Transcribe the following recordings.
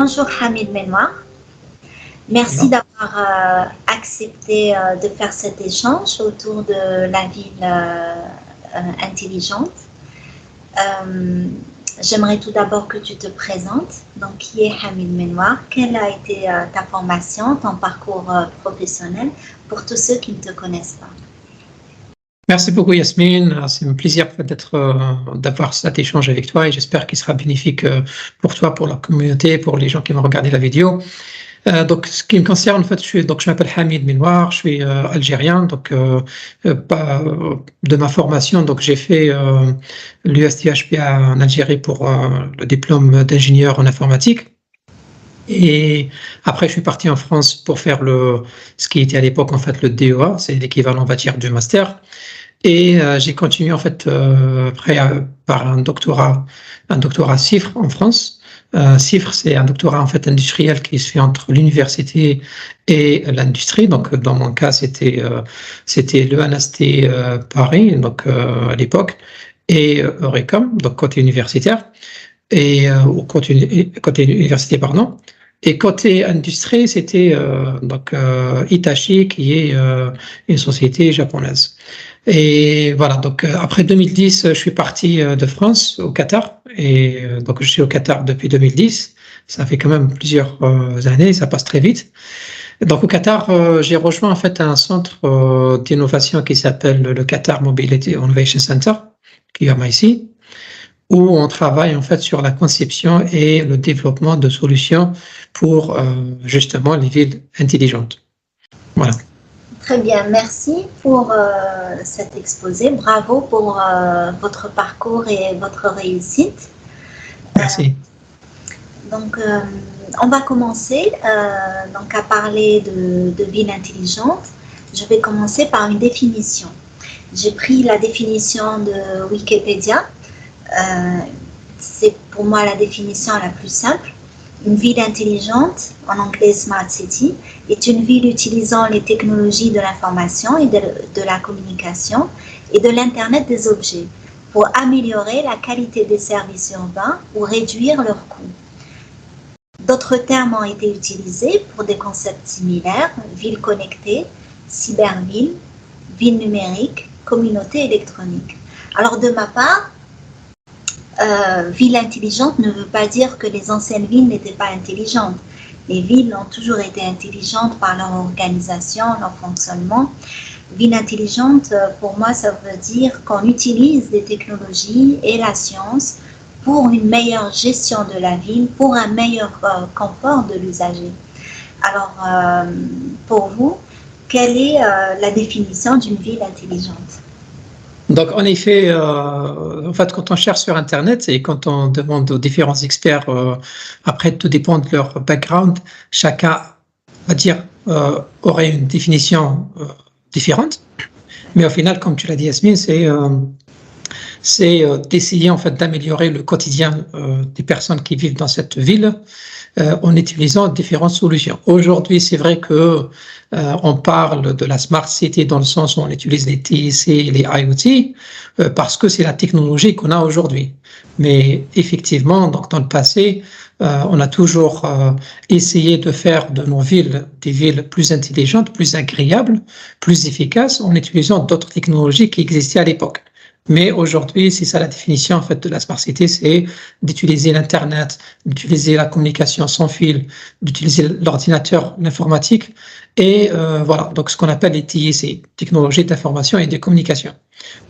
Bonjour Hamid Menwa. Merci d'avoir accepté de faire cet échange autour de la ville intelligente. J'aimerais tout d'abord que tu te présentes. Donc, qui est Hamid Menwa? Quelle a été ta formation, ton parcours professionnel pour tous ceux qui ne te connaissent pas? Merci beaucoup Yasmine, c'est un plaisir d'avoir cet échange avec toi et j'espère qu'il sera bénéfique pour toi, pour la communauté, pour les gens qui vont regarder la vidéo. Donc, ce qui me concerne, en fait, je m'appelle Hamid Menwa, je suis algérien, donc de ma formation, donc j'ai fait l'USTHPA en Algérie pour le diplôme d'ingénieur en informatique. Et après, je suis parti en France pour faire ce qui était à l'époque en fait le DEA, c'est l'équivalent, on va dire, du master. Et j'ai continué en fait après par un doctorat CIFRE en France. CIFRE, c'est un doctorat en fait industriel qui se fait entre l'université et l'industrie. Donc dans mon cas, c'était l'ENST Paris, donc à l'époque, et Eurecom, donc côté universitaire et côté université, pardon. Et côté industrie, c'était Hitachi, qui est une société japonaise. Et voilà, donc après 2010, je suis parti de France au Qatar. Et donc je suis au Qatar depuis 2010. Ça fait quand même plusieurs années, ça passe très vite. Donc au Qatar, j'ai rejoint en fait un centre d'innovation qui s'appelle le Qatar Mobility Innovation Center, qui est à MIC, où on travaille en fait sur la conception et le développement de solutions pour justement les villes intelligentes. Voilà. Très bien, merci pour cet exposé. Bravo pour votre parcours et votre réussite. Merci. Donc, on va commencer donc à parler de ville intelligente. Je vais commencer par une définition. J'ai pris la définition de Wikipédia. C'est pour moi la définition la plus simple. Une ville intelligente, en anglais Smart City, est une ville utilisant les technologies de l'information et de la communication et de l'Internet des objets pour améliorer la qualité des services urbains ou réduire leurs coûts. D'autres termes ont été utilisés pour des concepts similaires: ville connectée, cyberville, ville numérique, communauté électronique. Alors de ma part, ville intelligente ne veut pas dire que les anciennes villes n'étaient pas intelligentes. Les villes ont toujours été intelligentes par leur organisation, leur fonctionnement. Ville intelligente, pour moi, ça veut dire qu'on utilise des technologies et la science pour une meilleure gestion de la ville, pour un meilleur confort de l'usager. Alors, pour vous, quelle est la définition d'une ville intelligente ? Donc, en effet, en fait, quand on cherche sur Internet et quand on demande aux différents experts, après, tout dépend de leur background, chacun, on va dire, aurait une définition différente. Mais au final, comme tu l'as dit, Yasmine, c'est d'essayer en fait d'améliorer le quotidien des personnes qui vivent dans cette ville en utilisant différentes solutions. Aujourd'hui, c'est vrai que on parle de la Smart City dans le sens où on utilise les TIC et les IoT parce que c'est la technologie qu'on a aujourd'hui. Mais effectivement, donc dans le passé, on a toujours essayé de faire de nos villes des villes plus intelligentes, plus agréables, plus efficaces en utilisant d'autres technologies qui existaient à l'époque. Mais aujourd'hui, c'est ça la définition en fait de la Smart City, c'est d'utiliser l'Internet, d'utiliser la communication sans fil, d'utiliser l'ordinateur, l'informatique et voilà, donc ce qu'on appelle les TIC, technologies d'information et de communication,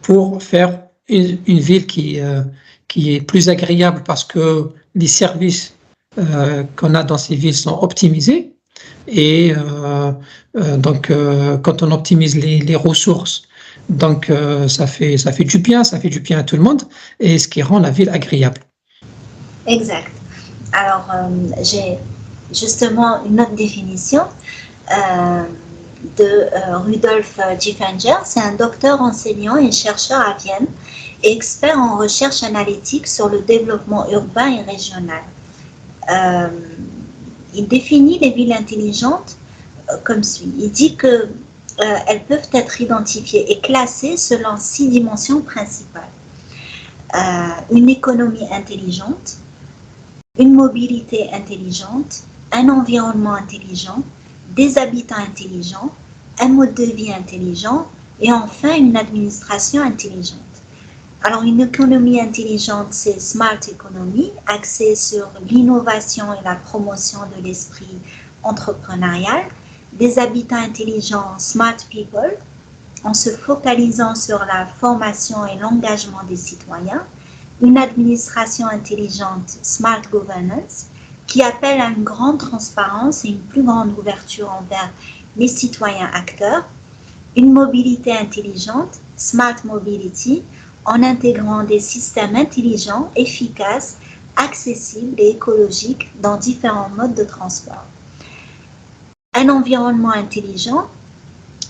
pour faire une ville qui est plus agréable parce que les services qu'on a dans ces villes sont optimisés et donc quand on optimise les ressources, donc ça fait du bien à tout le monde et ce qui rend la ville agréable. Exact. Alors j'ai justement une autre définition de Rudolf Diffenger. C'est un docteur enseignant et chercheur à Vienne et expert en recherche analytique sur le développement urbain et régional. Il définit les villes intelligentes comme suit. Il dit que elles peuvent être identifiées et classées selon 6 dimensions principales. Une économie intelligente, une mobilité intelligente, un environnement intelligent, des habitants intelligents, un mode de vie intelligent et enfin une administration intelligente. Alors une économie intelligente, c'est Smart Economy, axée sur l'innovation et la promotion de l'esprit entrepreneurial. Des habitants intelligents, Smart People, en se focalisant sur la formation et l'engagement des citoyens. Une administration intelligente, Smart Governance, qui appelle à une grande transparence et une plus grande ouverture envers les citoyens acteurs. Une mobilité intelligente, Smart Mobility, en intégrant des systèmes intelligents, efficaces, accessibles et écologiques dans différents modes de transport. Un environnement intelligent,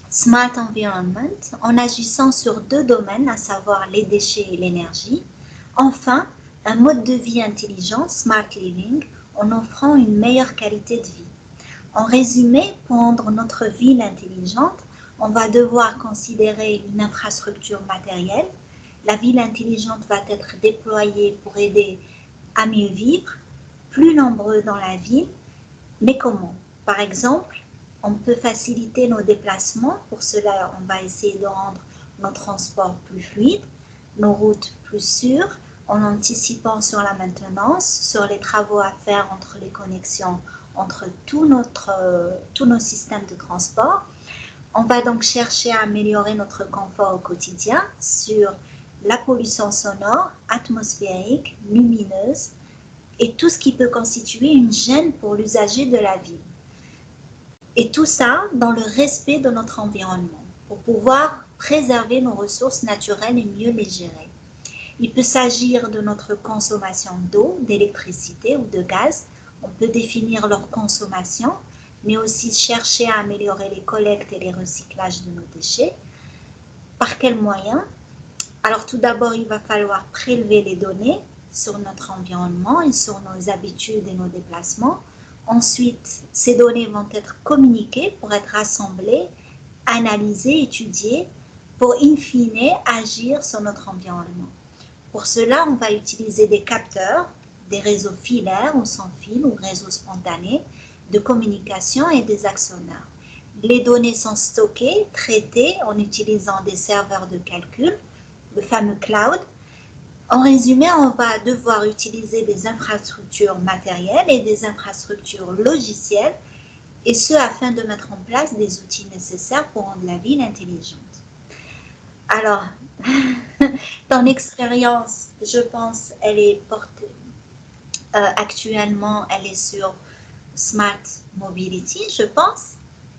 Smart Environment, en agissant sur deux domaines, à savoir les déchets et l'énergie. Enfin, un mode de vie intelligent, Smart Living, en offrant une meilleure qualité de vie. En résumé, pour rendre notre ville intelligente, on va devoir considérer une infrastructure matérielle. La ville intelligente va être déployée pour aider à mieux vivre, plus nombreux dans la ville. Mais comment? Par exemple, on peut faciliter nos déplacements. Pour cela, on va essayer de rendre nos transports plus fluides, nos routes plus sûres, en anticipant sur la maintenance, sur les travaux à faire entre les connexions, entre tous nos systèmes de transport. On va donc chercher à améliorer notre confort au quotidien sur la pollution sonore, atmosphérique, lumineuse et tout ce qui peut constituer une gêne pour l'usager de la ville. Et tout ça dans le respect de notre environnement pour pouvoir préserver nos ressources naturelles et mieux les gérer. Il peut s'agir de notre consommation d'eau, d'électricité ou de gaz. On peut définir leur consommation, mais aussi chercher à améliorer les collectes et les recyclages de nos déchets. Par quels moyens? Alors tout d'abord, il va falloir prélever les données sur notre environnement et sur nos habitudes et nos déplacements. Ensuite, ces données vont être communiquées pour être rassemblées, analysées, étudiées, pour in fine agir sur notre environnement. Pour cela, on va utiliser des capteurs, des réseaux filaires ou sans fil ou réseaux spontanés de communication et des actionneurs. Les données sont stockées, traitées en utilisant des serveurs de calcul, le fameux cloud. En résumé, on va devoir utiliser des infrastructures matérielles et des infrastructures logicielles, et ce afin de mettre en place des outils nécessaires pour rendre la ville intelligente. Alors, ton expérience, je pense, elle est portée, actuellement, elle est sur Smart Mobility, je pense,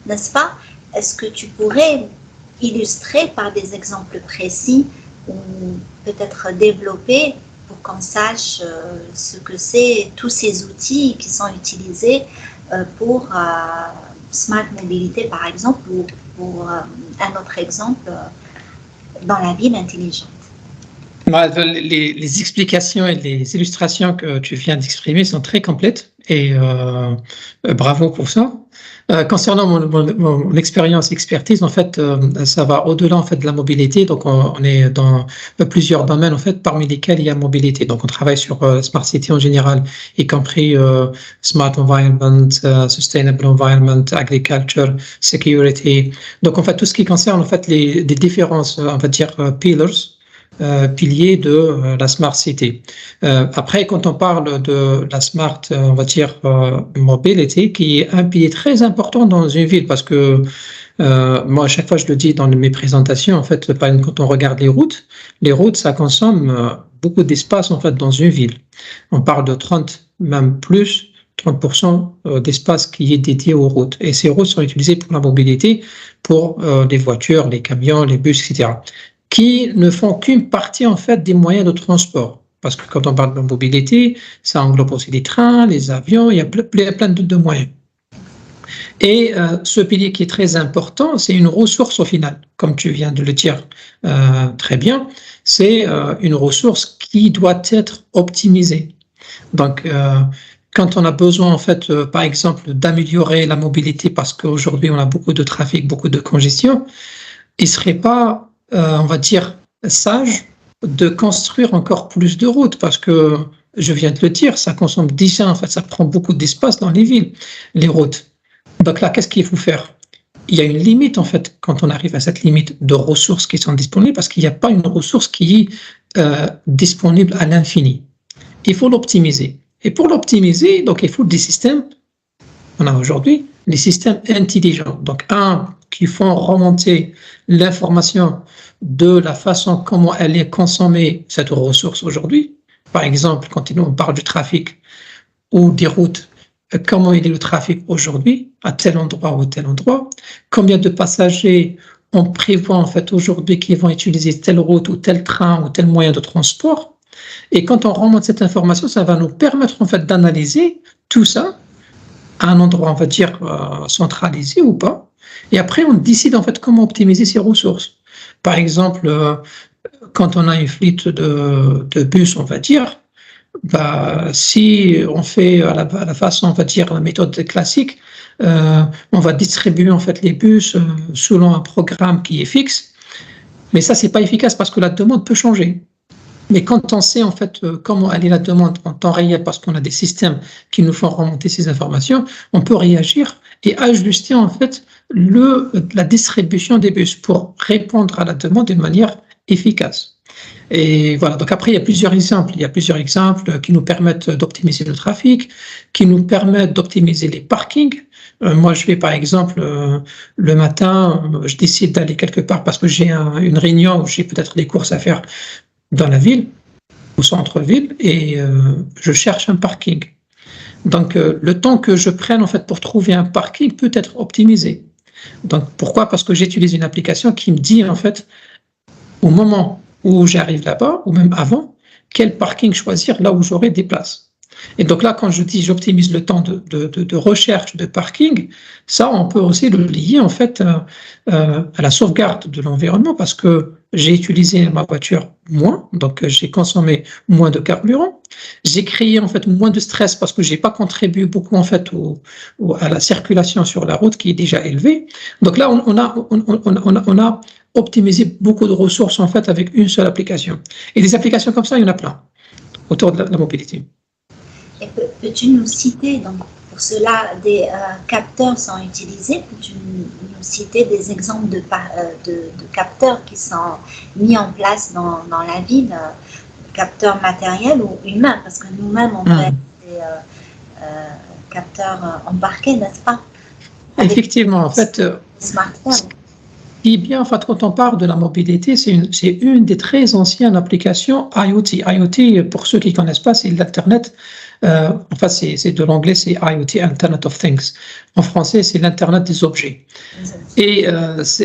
n'est-ce pas? Est-ce que tu pourrais illustrer par des exemples précis ou peut-être développer pour qu'on sache ce que c'est, tous ces outils qui sont utilisés pour Smart Mobilité, par exemple, ou pour un autre exemple dans la ville intelligente. Les explications et les illustrations que tu viens d'exprimer sont très complètes et bravo pour ça. Concernant mon expérience, expertise, en fait, ça va au-delà en fait de la mobilité. Donc, on est dans plusieurs domaines en fait, parmi lesquels il y a mobilité. Donc, on travaille sur Smart City en général, y compris Smart Environment, Sustainable Environment, Agriculture, Security. Donc, en fait, tout ce qui concerne en fait les différences, on va dire pillars. Pilier de la Smart City. Après, quand on parle de la Smart, on va dire, Mobility, qui est un pilier très important dans une ville, parce que moi, à chaque fois, je le dis dans mes présentations, en fait, quand on regarde les routes, ça consomme beaucoup d'espace, en fait, dans une ville. On parle de 30, même plus, 30% d'espace qui est dédié aux routes. Et ces routes sont utilisées pour la mobilité, pour les voitures, les camions, les bus, etc., qui ne font qu'une partie en fait des moyens de transport. Parce que quand on parle de mobilité, ça englobe aussi les trains, les avions, il y a plein de moyens. Et ce pilier qui est très important, c'est une ressource au final, comme tu viens de le dire très bien, c'est une ressource qui doit être optimisée. Donc, quand on a besoin, en fait, par exemple, d'améliorer la mobilité, parce qu'aujourd'hui, on a beaucoup de trafic, beaucoup de congestion, il ne serait pas on va dire, sage de construire encore plus de routes parce que je viens de le dire, ça consomme déjà, en fait, ça prend beaucoup d'espace dans les villes, les routes. Donc là, qu'est-ce qu'il faut faire? Il y a une limite, en fait, quand on arrive à cette limite de ressources qui sont disponibles, parce qu'il n'y a pas une ressource qui est disponible à l'infini. Il faut l'optimiser. Et pour l'optimiser, donc il faut des systèmes, on a aujourd'hui des systèmes intelligents. Donc, qui font remonter l'information de la façon comment elle est consommée, cette ressource aujourd'hui. Par exemple, quand on parle du trafic ou des routes, comment il est le trafic aujourd'hui, à tel endroit ou tel endroit, combien de passagers on prévoit en fait aujourd'hui qui vont utiliser telle route ou tel train ou tel moyen de transport. Et quand on remonte cette information, ça va nous permettre en fait d'analyser tout ça à un endroit, on va dire, centralisé ou pas. Et après, on décide en fait comment optimiser ces ressources. Par exemple, quand on a une flotte de bus, on va dire, si on fait à la façon, on va dire, la méthode classique, on va distribuer en fait les bus selon un programme qui est fixe. Mais ça, c'est pas efficace parce que la demande peut changer. Mais quand on sait en fait comment aller la demande en temps réel, parce qu'on a des systèmes qui nous font remonter ces informations, on peut réagir et ajuster en fait la distribution des bus pour répondre à la demande d'une manière efficace. Et voilà, donc après, il y a plusieurs exemples. Il y a plusieurs exemples qui nous permettent d'optimiser le trafic, qui nous permettent d'optimiser les parkings. Moi, je vais par exemple, le matin, je décide d'aller quelque part parce que j'ai une réunion où j'ai peut-être des courses à faire dans la ville, au centre-ville, et je cherche un parking. Donc, le temps que je prenne en fait pour trouver un parking peut être optimisé. Donc, pourquoi? Parce que j'utilise une application qui me dit en fait, au moment où j'arrive là-bas, ou même avant, quel parking choisir là où j'aurai des places. Et donc là, quand je dis j'optimise le temps de recherche de parking, ça, on peut aussi le lier en fait à la sauvegarde de l'environnement parce que j'ai utilisé ma voiture moins, donc j'ai consommé moins de carburant. J'ai créé en fait moins de stress parce que j'ai pas contribué beaucoup en fait à la circulation sur la route qui est déjà élevée. Donc là, on a optimisé beaucoup de ressources en fait avec une seule application. Et des applications comme ça, il y en a plein autour de la mobilité. Et peux-tu nous citer, donc pour cela, des capteurs sont utilisés, peux-tu nous citer des exemples de capteurs qui sont mis en place dans la ville, capteurs matériels ou humains, parce que nous-mêmes on fait des capteurs embarqués, n'est-ce pas? Effectivement, en fait, smartphones. Et bien, en fait, quand on parle de la mobilité, c'est une des très anciennes applications IoT. IoT, pour ceux qui ne connaissent pas, c'est l'Internet. Enfin, c'est de l'anglais, c'est IoT, Internet of Things. En français, c'est l'Internet des objets. Et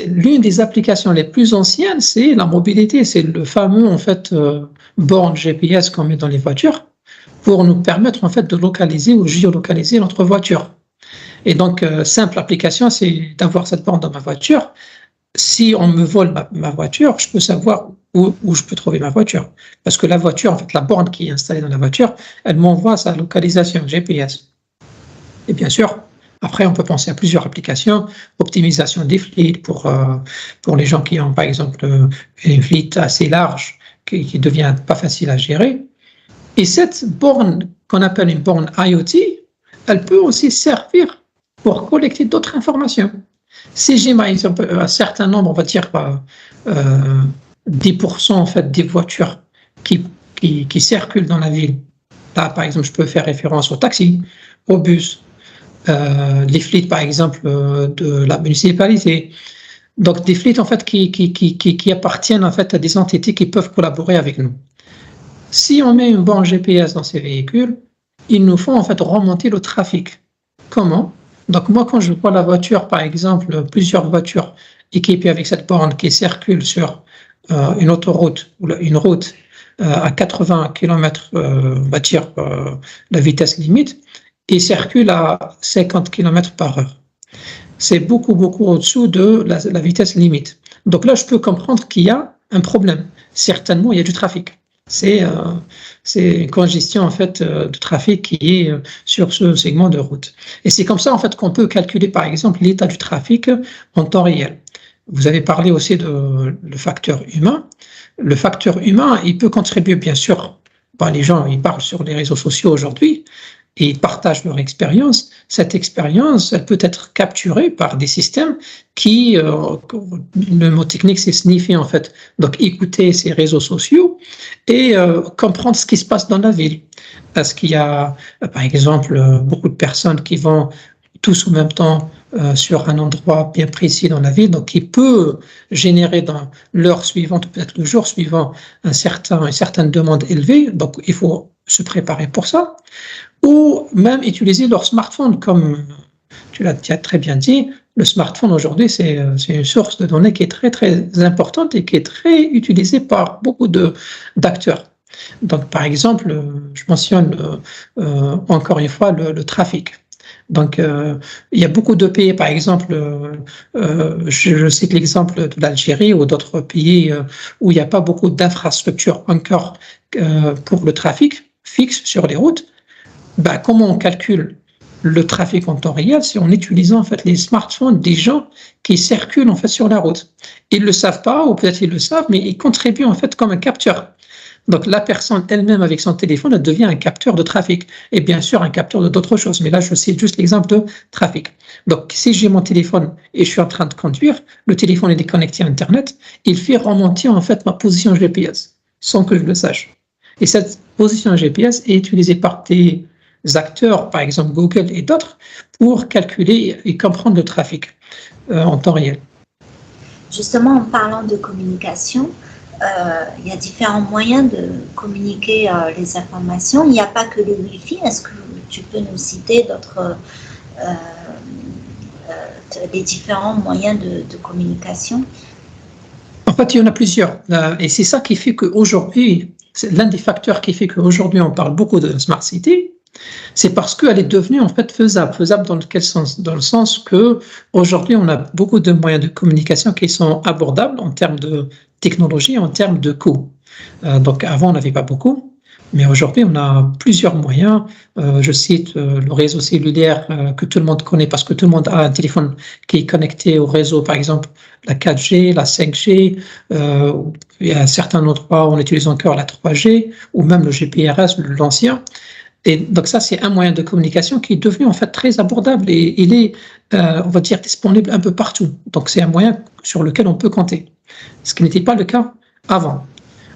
l'une des applications les plus anciennes, c'est la mobilité. C'est le fameux, en fait, borne GPS qu'on met dans les voitures pour nous permettre, en fait, de localiser ou géolocaliser notre voiture. Et donc, simple application, c'est d'avoir cette borne dans ma voiture. Si on me vole ma voiture, je peux savoir où je peux trouver ma voiture. Parce que la voiture, en fait, la borne qui est installée dans la voiture, elle m'envoie sa localisation GPS. Et bien sûr, après, on peut penser à plusieurs applications, optimisation des fleets pour les gens qui ont, par exemple, une fleet assez large qui devient pas facile à gérer. Et cette borne qu'on appelle une borne IoT, elle peut aussi servir pour collecter d'autres informations. Si j'ai par exemple un certain nombre, on va dire 10% en fait des voitures qui circulent dans la ville, là par exemple je peux faire référence au taxi, au bus, les fleets par exemple de la municipalité, donc des fleets en fait qui appartiennent en fait à des entités qui peuvent collaborer avec nous. Si on met une borne GPS dans ces véhicules, ils nous font en fait remonter le trafic. Comment? Donc moi, quand je vois la voiture, par exemple, plusieurs voitures équipées avec cette borne qui circulent sur une autoroute ou une route à 80 km, on va dire la vitesse limite, et circulent à 50 km par heure. C'est beaucoup au-dessous de la vitesse limite. Donc là, je peux comprendre qu'il y a un problème. Certainement, il y a du trafic. C'est une congestion en fait de trafic qui est sur ce segment de route. Et c'est comme ça en fait qu'on peut calculer par exemple l'état du trafic en temps réel. Vous avez parlé aussi de le facteur humain. Le facteur humain, il peut contribuer bien sûr les gens, ils parlent sur les réseaux sociaux aujourd'hui et ils partagent leur expérience. Cette expérience, elle peut être capturée par des systèmes qui, le mot technique, c'est sniffer en fait. Donc, écouter ces réseaux sociaux et comprendre ce qui se passe dans la ville. Parce qu'il y a, par exemple, beaucoup de personnes qui vont tous en même temps sur un endroit bien précis dans la ville, donc il peut générer dans l'heure suivante, peut-être le jour suivant, une certaine demande élevée, donc il faut se préparer pour ça, ou même utiliser leur smartphone, comme tu l'as très bien dit, le smartphone aujourd'hui c'est une source de données qui est très très importante et qui est très utilisée par beaucoup d'acteurs. Donc par exemple, je mentionne encore une fois le trafic. Donc, il y a beaucoup de pays, par exemple, je cite l'exemple de l'Algérie ou d'autres pays où il n'y a pas beaucoup d'infrastructures encore pour le trafic fixe sur les routes. Ben, comment on calcule le trafic en temps réel? C'est en utilisant en fait les smartphones des gens qui circulent en fait sur la route. Ils le savent pas, ou peut-être ils le savent, mais ils contribuent en fait comme un capteur. Donc, la personne elle-même, avec son téléphone, elle devient un capteur de trafic. Et bien sûr, un capteur d'autres choses. Mais là, je cite juste l'exemple de trafic. Donc, si j'ai mon téléphone et je suis en train de conduire, le téléphone est connecté à Internet, il fait remonter, en fait, ma position GPS, sans que je le sache. Et cette position GPS est utilisée par des acteurs, par exemple Google et d'autres, pour calculer et comprendre le trafic en temps réel. Justement, en parlant de communication, il y a différents moyens de communiquer les informations. Il n'y a pas que le Wi-Fi. Est-ce que tu peux nous citer d'autres les différents moyens de communication? En fait, il y en a plusieurs. Et c'est ça qui fait qu'aujourd'hui, c'est l'un des facteurs qui fait qu'aujourd'hui on parle beaucoup de Smart City, c'est parce qu'elle est devenue en fait faisable. Faisable dans quel sens? Dans le sens que aujourd'hui on a beaucoup de moyens de communication qui sont abordables en termes de technologie, en termes de coûts. Donc avant on n'avait pas beaucoup, mais aujourd'hui on a plusieurs moyens. Je cite le réseau cellulaire que tout le monde connaît parce que tout le monde a un téléphone qui est connecté au réseau, par exemple la 4G, la 5G. Il y a certains endroits où on utilise encore la 3G ou même le GPRS, l'ancien. Et donc ça, c'est un moyen de communication qui est devenu en fait très abordable et il est, on va dire, disponible un peu partout. Donc c'est un moyen sur lequel on peut compter, ce qui n'était pas le cas avant.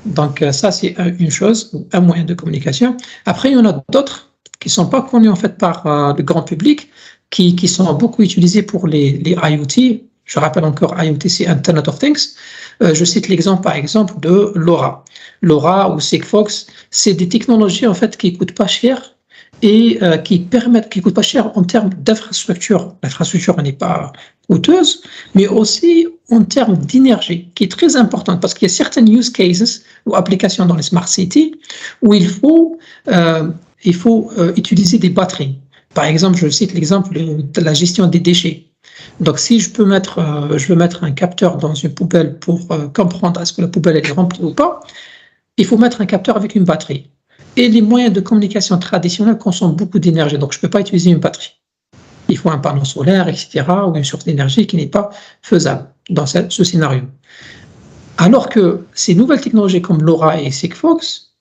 Donc ça, c'est une chose, un moyen de communication. Après, il y en a d'autres qui ne sont pas connus en fait par le grand public, qui sont beaucoup utilisés pour les IoT. Je rappelle encore, IoT, c'est Internet of Things. Je cite l'exemple, par exemple, de LoRa. LoRa ou Sigfox, c'est des technologies en fait qui coûtent pas cher et qui coûtent pas cher en termes d'infrastructure. L'infrastructure n'est pas coûteuse, mais aussi en termes d'énergie, qui est très importante parce qu'il y a certaines use cases ou applications dans les smart cities où il faut utiliser des batteries. Par exemple, je cite l'exemple de la gestion des déchets. Donc, si je veux mettre un capteur dans une poubelle pour comprendre est-ce que la poubelle est remplie ou pas, il faut mettre un capteur avec une batterie. Et les moyens de communication traditionnels consomment beaucoup d'énergie, donc je ne peux pas utiliser une batterie. Il faut un panneau solaire, etc., ou une source d'énergie qui n'est pas faisable dans ce scénario. Alors que ces nouvelles technologies comme LoRa et Sigfox,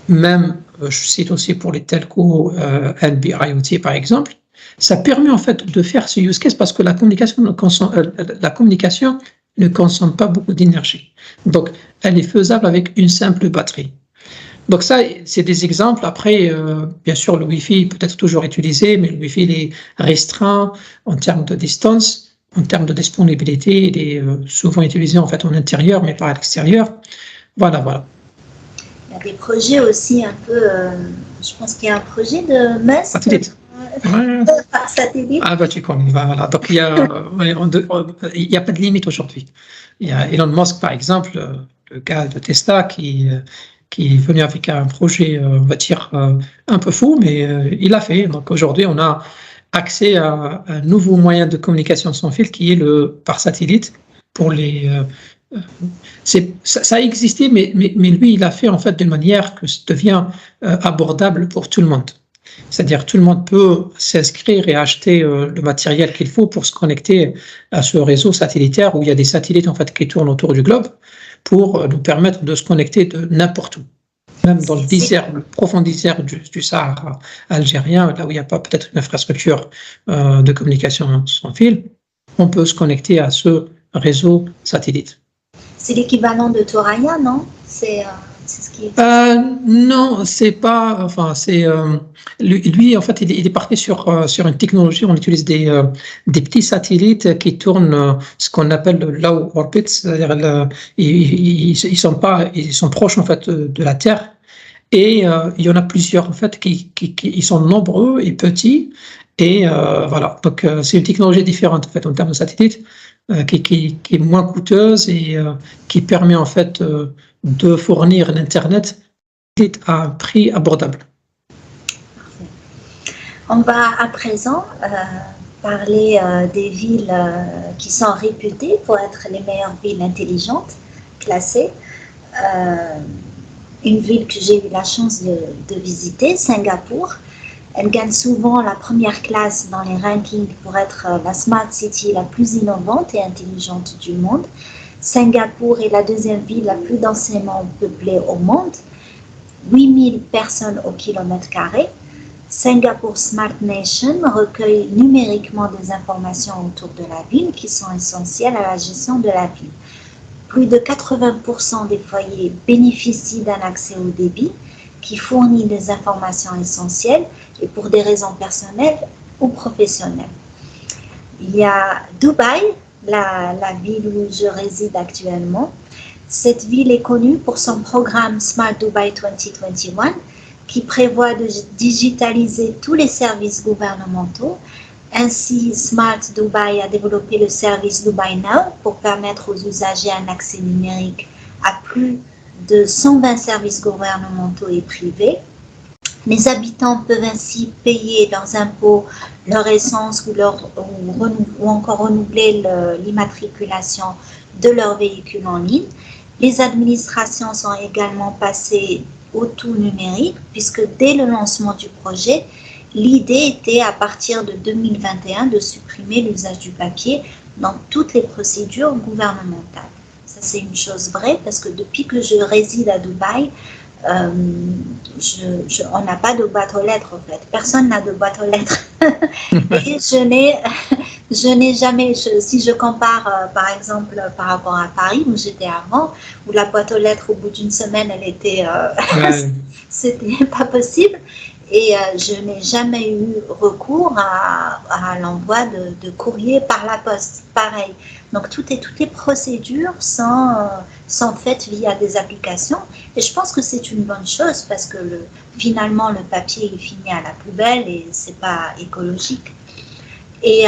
même, je cite aussi pour les telcos NB-IoT par exemple, ça permet en fait de faire ce use case parce que la communication ne consomme pas beaucoup d'énergie. Donc, elle est faisable avec une simple batterie. Donc ça, c'est des exemples. Après, bien sûr, le Wi-Fi peut être toujours utilisé, mais le Wi-Fi il est restreint en termes de distance, en termes de disponibilité. Il est souvent utilisé en fait en intérieur, mais pas à l'extérieur. Voilà. Il y a des projets aussi un peu. Je pense qu'il y a un projet de Musk. Satellite. Ouais. Par satellite. Ah bah tu connais, voilà. Donc il y a pas de limite aujourd'hui. Il y a Elon Musk par exemple, le gars de Tesla qui est venu avec un projet, on va dire un peu fou, mais il l'a fait. Donc aujourd'hui on a accès à un nouveau moyen de communication sans fil qui est le par satellite pour les. Ça a existé, mais lui il a fait en fait d'une manière que ça devient abordable pour tout le monde. C'est-à-dire tout le monde peut s'inscrire et acheter le matériel qu'il faut pour se connecter à ce réseau satellitaire où il y a des satellites en fait qui tournent autour du globe pour nous permettre de se connecter de n'importe où. Même dans le désert, le profond désert du Sahara algérien, là où il n'y a pas peut-être une infrastructure de communication sans fil, on peut se connecter à ce réseau satellite. C'est l'équivalent de Thoraya, non? C'est ce qui est... Non, c'est pas. Enfin, c'est lui, en fait, il est parti sur une technologie. On utilise des petits satellites qui tournent ce qu'on appelle le low orbit, c'est-à-dire ils sont proches en fait de la Terre. Et il y en a plusieurs en fait ils sont nombreux et petits. Et voilà. Donc c'est une technologie différente en fait en termes de satellites. Qui est moins coûteuse et qui permet en fait de fournir l'Internet à un prix abordable. On va à présent parler des villes qui sont réputées pour être les meilleures villes intelligentes, classées. Une ville que j'ai eu la chance de visiter, Singapour. Elle gagne souvent la première classe dans les rankings pour être la Smart City la plus innovante et intelligente du monde. Singapour est la deuxième ville la plus densément peuplée au monde, 8000 personnes au kilomètre carré. Singapour Smart Nation recueille numériquement des informations autour de la ville qui sont essentielles à la gestion de la ville. Plus de 80% des foyers bénéficient d'un accès au débit qui fournit des informations essentielles et pour des raisons personnelles ou professionnelles. Il y a Dubaï, la ville où je réside actuellement. Cette ville est connue pour son programme Smart Dubai 2021 qui prévoit de digitaliser tous les services gouvernementaux. Ainsi, Smart Dubai a développé le service Dubai Now pour permettre aux usagers un accès numérique à plus de 120 services gouvernementaux et privés. Les habitants peuvent ainsi payer leurs impôts, leur essence ou encore renouveler l'immatriculation de leur véhicule en ligne. Les administrations sont également passées au tout numérique puisque dès le lancement du projet, l'idée était à partir de 2021 de supprimer l'usage du papier dans toutes les procédures gouvernementales. Ça, c'est une chose vraie parce que depuis que je réside à Dubaï, on n'a pas de boîte aux lettres en fait. Personne n'a de boîte aux lettres. Et je n'ai jamais, si je compare par exemple par rapport à Paris où j'étais avant, où la boîte aux lettres au bout d'une semaine, elle était, c'était pas possible. Et je n'ai jamais eu recours à l'envoi de courrier par la poste. Pareil. Donc, toutes les procédures sont faites via des applications. Et je pense que c'est une bonne chose parce que finalement, le papier est fini à la poubelle et ce n'est pas écologique. Et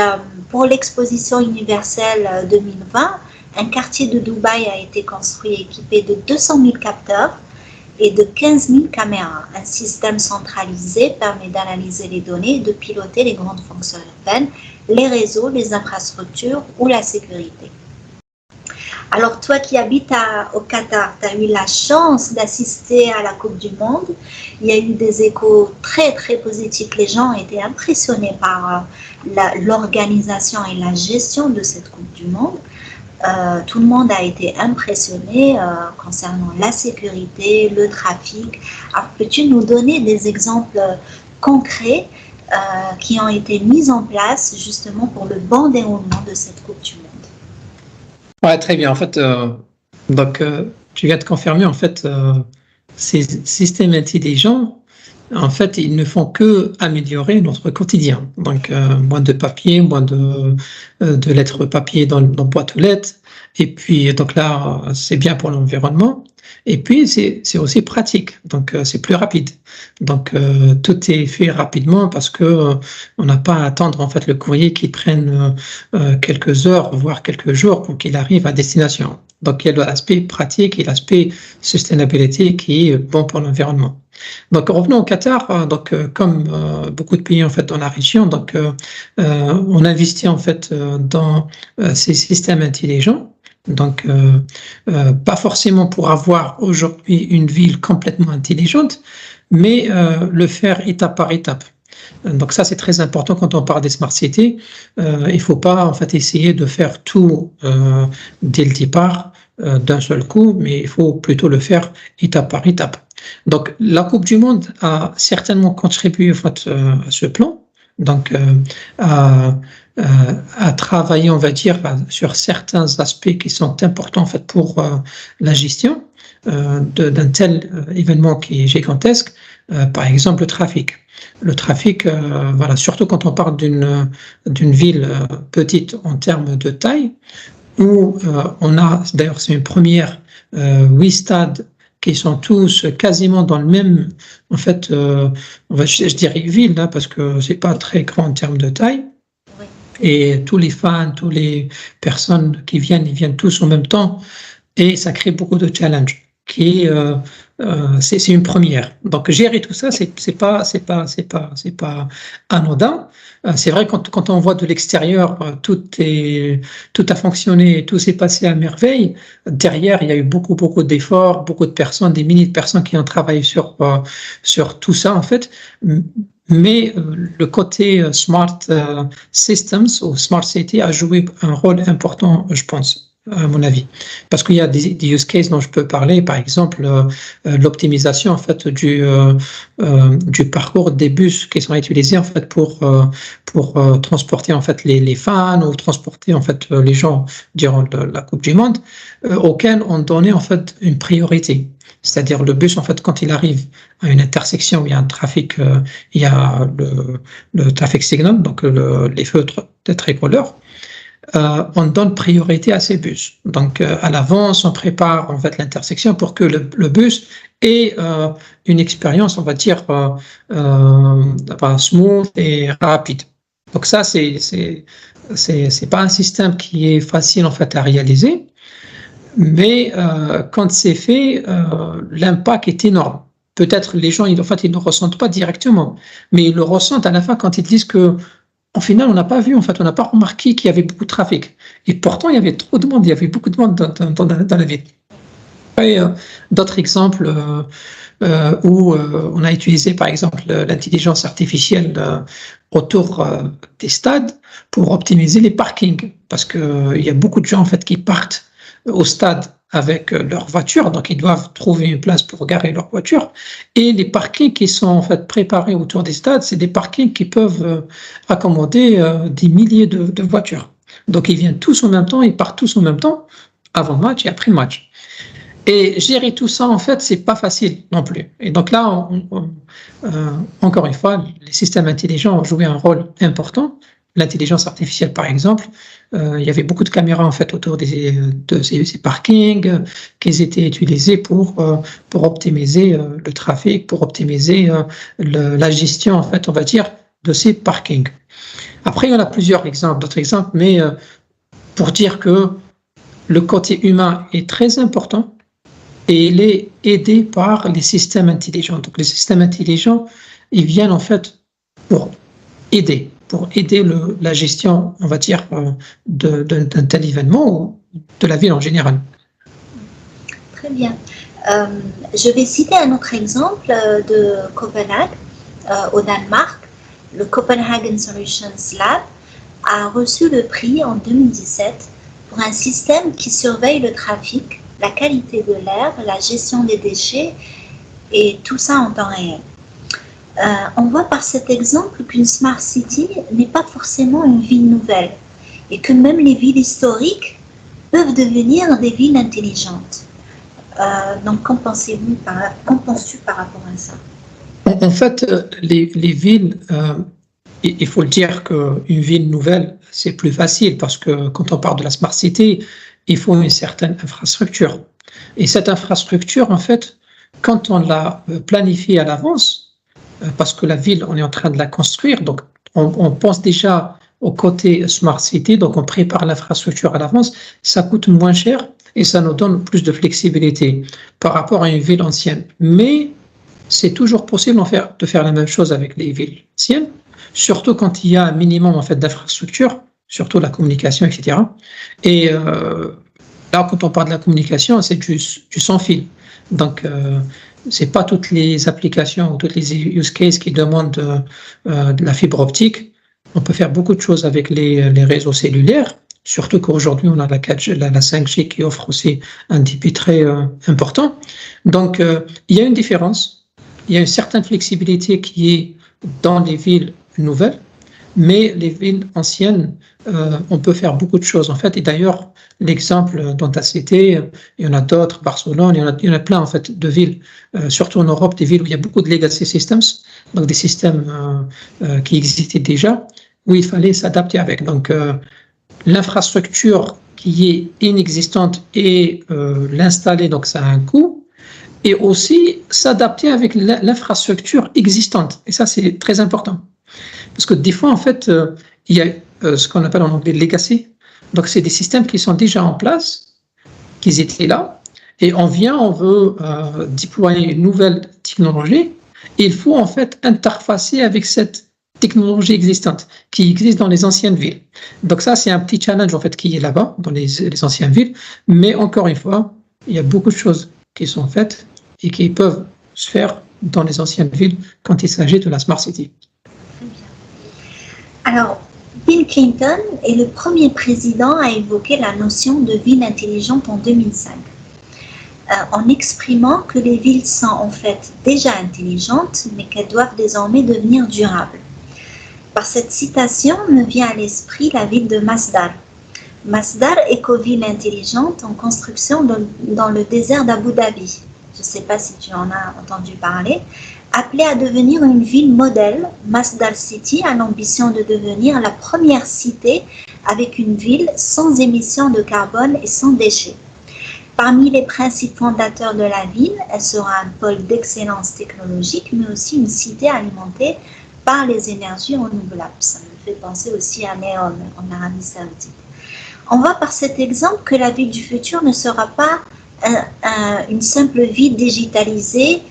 pour l'exposition universelle 2020, un quartier de Dubaï a été construit équipé de 200 000 capteurs et de 15 000 caméras. Un système centralisé permet d'analyser les données et de piloter les grandes fonctions urbaines, les réseaux, les infrastructures ou la sécurité. Alors toi qui habites au Qatar, tu as eu la chance d'assister à la Coupe du Monde. Il y a eu des échos très très positifs. Les gens ont été impressionnés par l'organisation et la gestion de cette Coupe du Monde. Tout le monde a été impressionné concernant la sécurité, le trafic. Alors, peux-tu nous donner des exemples concrets qui ont été mis en place justement pour le bon déroulement de cette Coupe du Monde? Ouais, très bien. En fait, donc, tu viens de confirmer, en fait, ces systèmes intelligents, en fait, ils ne font que améliorer notre quotidien. Donc, moins de papier, moins de lettres papier dans boîte aux lettres. Et puis, donc là, c'est bien pour l'environnement. Et puis, c'est aussi pratique. Donc, c'est plus rapide. Donc, tout est fait rapidement parce que on n'a pas à attendre, en fait, le courrier qui prenne quelques heures, voire quelques jours pour qu'il arrive à destination. Donc, il y a l'aspect pratique et l'aspect sustainability qui est bon pour l'environnement. Donc, revenons au Qatar. Donc, comme beaucoup de pays en fait dans la région, donc on investit en fait dans ces systèmes intelligents. Donc, pas forcément pour avoir aujourd'hui une ville complètement intelligente, mais le faire étape par étape. Donc ça, c'est très important quand on parle des smart cities. Il faut pas en fait essayer de faire tout dès le départ d'un seul coup, mais il faut plutôt le faire étape par étape. Donc la Coupe du Monde a certainement contribué en fait, à ce plan. Donc à travailler, on va dire, sur certains aspects qui sont importants en fait pour la gestion d'un tel événement qui est gigantesque, par exemple le trafic. Le trafic, voilà, surtout quand on parle d'une ville petite en termes de taille, où on a, d'ailleurs c'est une première, 8 stades qui sont tous quasiment dans le même, en fait, je dirais ville, hein, parce que c'est pas très grand en termes de taille. Et tous les fans, toutes les personnes qui viennent, ils viennent tous en même temps, et ça crée beaucoup de challenges. C'est une première. Donc gérer tout ça, c'est pas anodin. C'est vrai quand on voit de l'extérieur, tout a fonctionné, tout s'est passé à merveille. Derrière, il y a eu beaucoup d'efforts, beaucoup de personnes, des milliers de personnes qui ont travaillé sur tout ça en fait. Mais le côté smart systems ou smart city a joué un rôle important, je pense, à mon avis, parce qu'il y a des use cases dont je peux parler, par exemple l'optimisation en fait du parcours des bus qui sont utilisés en fait pour transporter en fait les fans ou transporter en fait les gens durant la Coupe du Monde, auxquels on donnait en fait une priorité. C'est-à-dire le bus, en fait, quand il arrive à une intersection où il y a un trafic, il y a le traffic signal, donc les feux tricolores, on donne priorité à ces bus. Donc à l'avance, on prépare en fait l'intersection pour que le bus ait une expérience, on va dire, smooth et rapide. Donc ça, c'est pas un système qui est facile en fait à réaliser. Mais quand c'est fait, l'impact est énorme. Peut-être les gens, ils ne le ressentent pas directement, mais ils le ressentent à la fin quand ils disent que, en final, on n'a pas vu, en fait, on n'a pas remarqué qu'il y avait beaucoup de trafic. Et pourtant, il y avait trop de monde, il y avait beaucoup de monde dans la ville. Et d'autres exemples où on a utilisé, par exemple, l'intelligence artificielle autour des stades pour optimiser les parkings, parce qu'il y a beaucoup de gens, en fait, qui partent au stade avec leur voiture, donc ils doivent trouver une place pour garer leur voiture. Et les parkings qui sont en fait préparés autour des stades, c'est des parkings qui peuvent accommoder des milliers de voitures. Donc ils viennent tous en même temps, ils partent tous en même temps, avant le match et après le match. Et gérer tout ça, en fait, c'est pas facile non plus. Et donc là, encore une fois, les systèmes intelligents ont joué un rôle important. L'intelligence artificielle, par exemple, il y avait beaucoup de caméras en fait autour de ces parkings qui étaient utilisées pour optimiser le trafic, pour optimiser la gestion en fait, on va dire, de ces parkings. Après, il y en a plusieurs exemples, d'autres exemples, mais pour dire que le côté humain est très important et il est aidé par les systèmes intelligents. Donc les systèmes intelligents, ils viennent en fait pour aider la gestion, on va dire, d'un tel événement ou de la ville en général. Très bien. Je vais citer un autre exemple de Copenhague, au Danemark. Le Copenhagen Solutions Lab a reçu le prix en 2017 pour un système qui surveille le trafic, la qualité de l'air, la gestion des déchets et tout ça en temps réel. On voit par cet exemple qu'une smart city n'est pas forcément une ville nouvelle et que même les villes historiques peuvent devenir des villes intelligentes. Donc, qu'en penses-tu par rapport à ça? En fait, les villes, il faut le dire qu'une ville nouvelle, c'est plus facile parce que quand on parle de la smart city, il faut une certaine infrastructure. Et cette infrastructure, en fait, quand on l'a planifiée à l'avance, parce que la ville, on est en train de la construire, donc on pense déjà au côté smart city, donc on prépare l'infrastructure à l'avance, ça coûte moins cher et ça nous donne plus de flexibilité par rapport à une ville ancienne. Mais c'est toujours possible de faire la même chose avec les villes anciennes, surtout quand il y a un minimum en fait d'infrastructure, surtout la communication, etc. Et là, quand on parle de la communication, c'est du sans fil. Donc c'est pas toutes les applications ou toutes les use cases qui demandent de la fibre optique. On peut faire beaucoup de choses avec les réseaux cellulaires, surtout qu'aujourd'hui on a la 4G, la 5G qui offre aussi un débit très important. Donc il y a une différence, il y a une certaine flexibilité qui est dans les villes nouvelles, mais les villes anciennes, on peut faire beaucoup de choses en fait. Et d'ailleurs, l'exemple dont tu as cité, il y en a d'autres, Barcelone, il y en a plein en fait de villes, surtout en Europe, des villes où il y a beaucoup de legacy systems, donc des systèmes qui existaient déjà, où il fallait s'adapter avec. Donc l'infrastructure qui est inexistante et l'installer, donc ça a un coût, et aussi s'adapter avec l'infrastructure existante. Et ça, c'est très important. Parce que des fois, en fait, il y a ce qu'on appelle en anglais legacy. Donc, c'est des systèmes qui sont déjà en place, qui étaient là, et on veut déployer une nouvelle technologie, et il faut en fait interfacer avec cette technologie existante qui existe dans les anciennes villes. Donc ça, c'est un petit challenge en fait qui est là-bas, dans les anciennes villes, mais encore une fois, il y a beaucoup de choses qui sont faites et qui peuvent se faire dans les anciennes villes quand il s'agit de la Smart City. Alors, Bill Clinton est le premier président à évoquer la notion de ville intelligente en 2005, en exprimant que les villes sont en fait déjà intelligentes, mais qu'elles doivent désormais devenir durables. Par cette citation me vient à l'esprit la ville de Masdar. Masdar, éco-ville intelligente en construction dans le désert d'Abu Dhabi. Je ne sais pas si tu en as entendu parler. Appelée à devenir une ville modèle, Masdar City a l'ambition de devenir la première cité avec une ville sans émissions de carbone et sans déchets. Parmi les principes fondateurs de la ville, elle sera un pôle d'excellence technologique, mais aussi une cité alimentée par les énergies renouvelables. Ça me fait penser aussi à Neom en Arabie Saoudite. On voit par cet exemple que la ville du futur ne sera pas une simple ville digitalisée,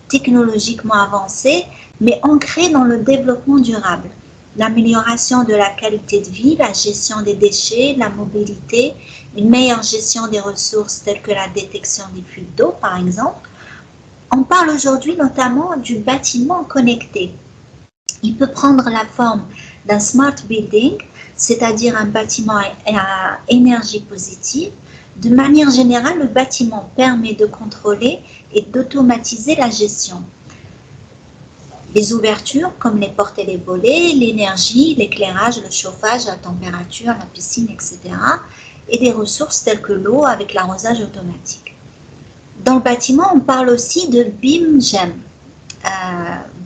technologiquement avancée, mais ancrée dans le développement durable. L'amélioration de la qualité de vie, la gestion des déchets, la mobilité, une meilleure gestion des ressources telles que la détection des fuites d'eau, par exemple. On parle aujourd'hui notamment du bâtiment connecté. Il peut prendre la forme d'un smart building, c'est-à-dire un bâtiment à énergie positive. De manière générale, le bâtiment permet de contrôler et d'automatiser la gestion. Les ouvertures, comme les portes et les volets, l'énergie, l'éclairage, le chauffage, la température, la piscine, etc. Et des ressources telles que l'eau avec l'arrosage automatique. Dans le bâtiment, on parle aussi de BIM-GEM.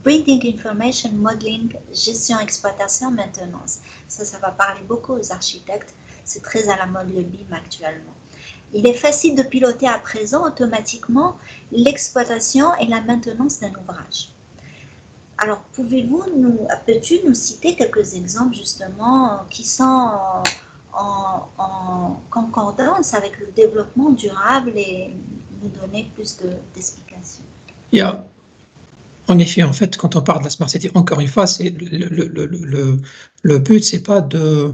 Building Information Modeling, gestion, exploitation, maintenance. Ça va parler beaucoup aux architectes. C'est très à la mode le BIM actuellement. Il est facile de piloter à présent automatiquement l'exploitation et la maintenance d'un ouvrage. Alors, peux-tu nous citer quelques exemples justement qui sont en concordance avec le développement durable et nous donner plus d'explications? Yeah. En effet, en fait, quand on parle de la Smart City, encore une fois, c'est le but, c'est pas de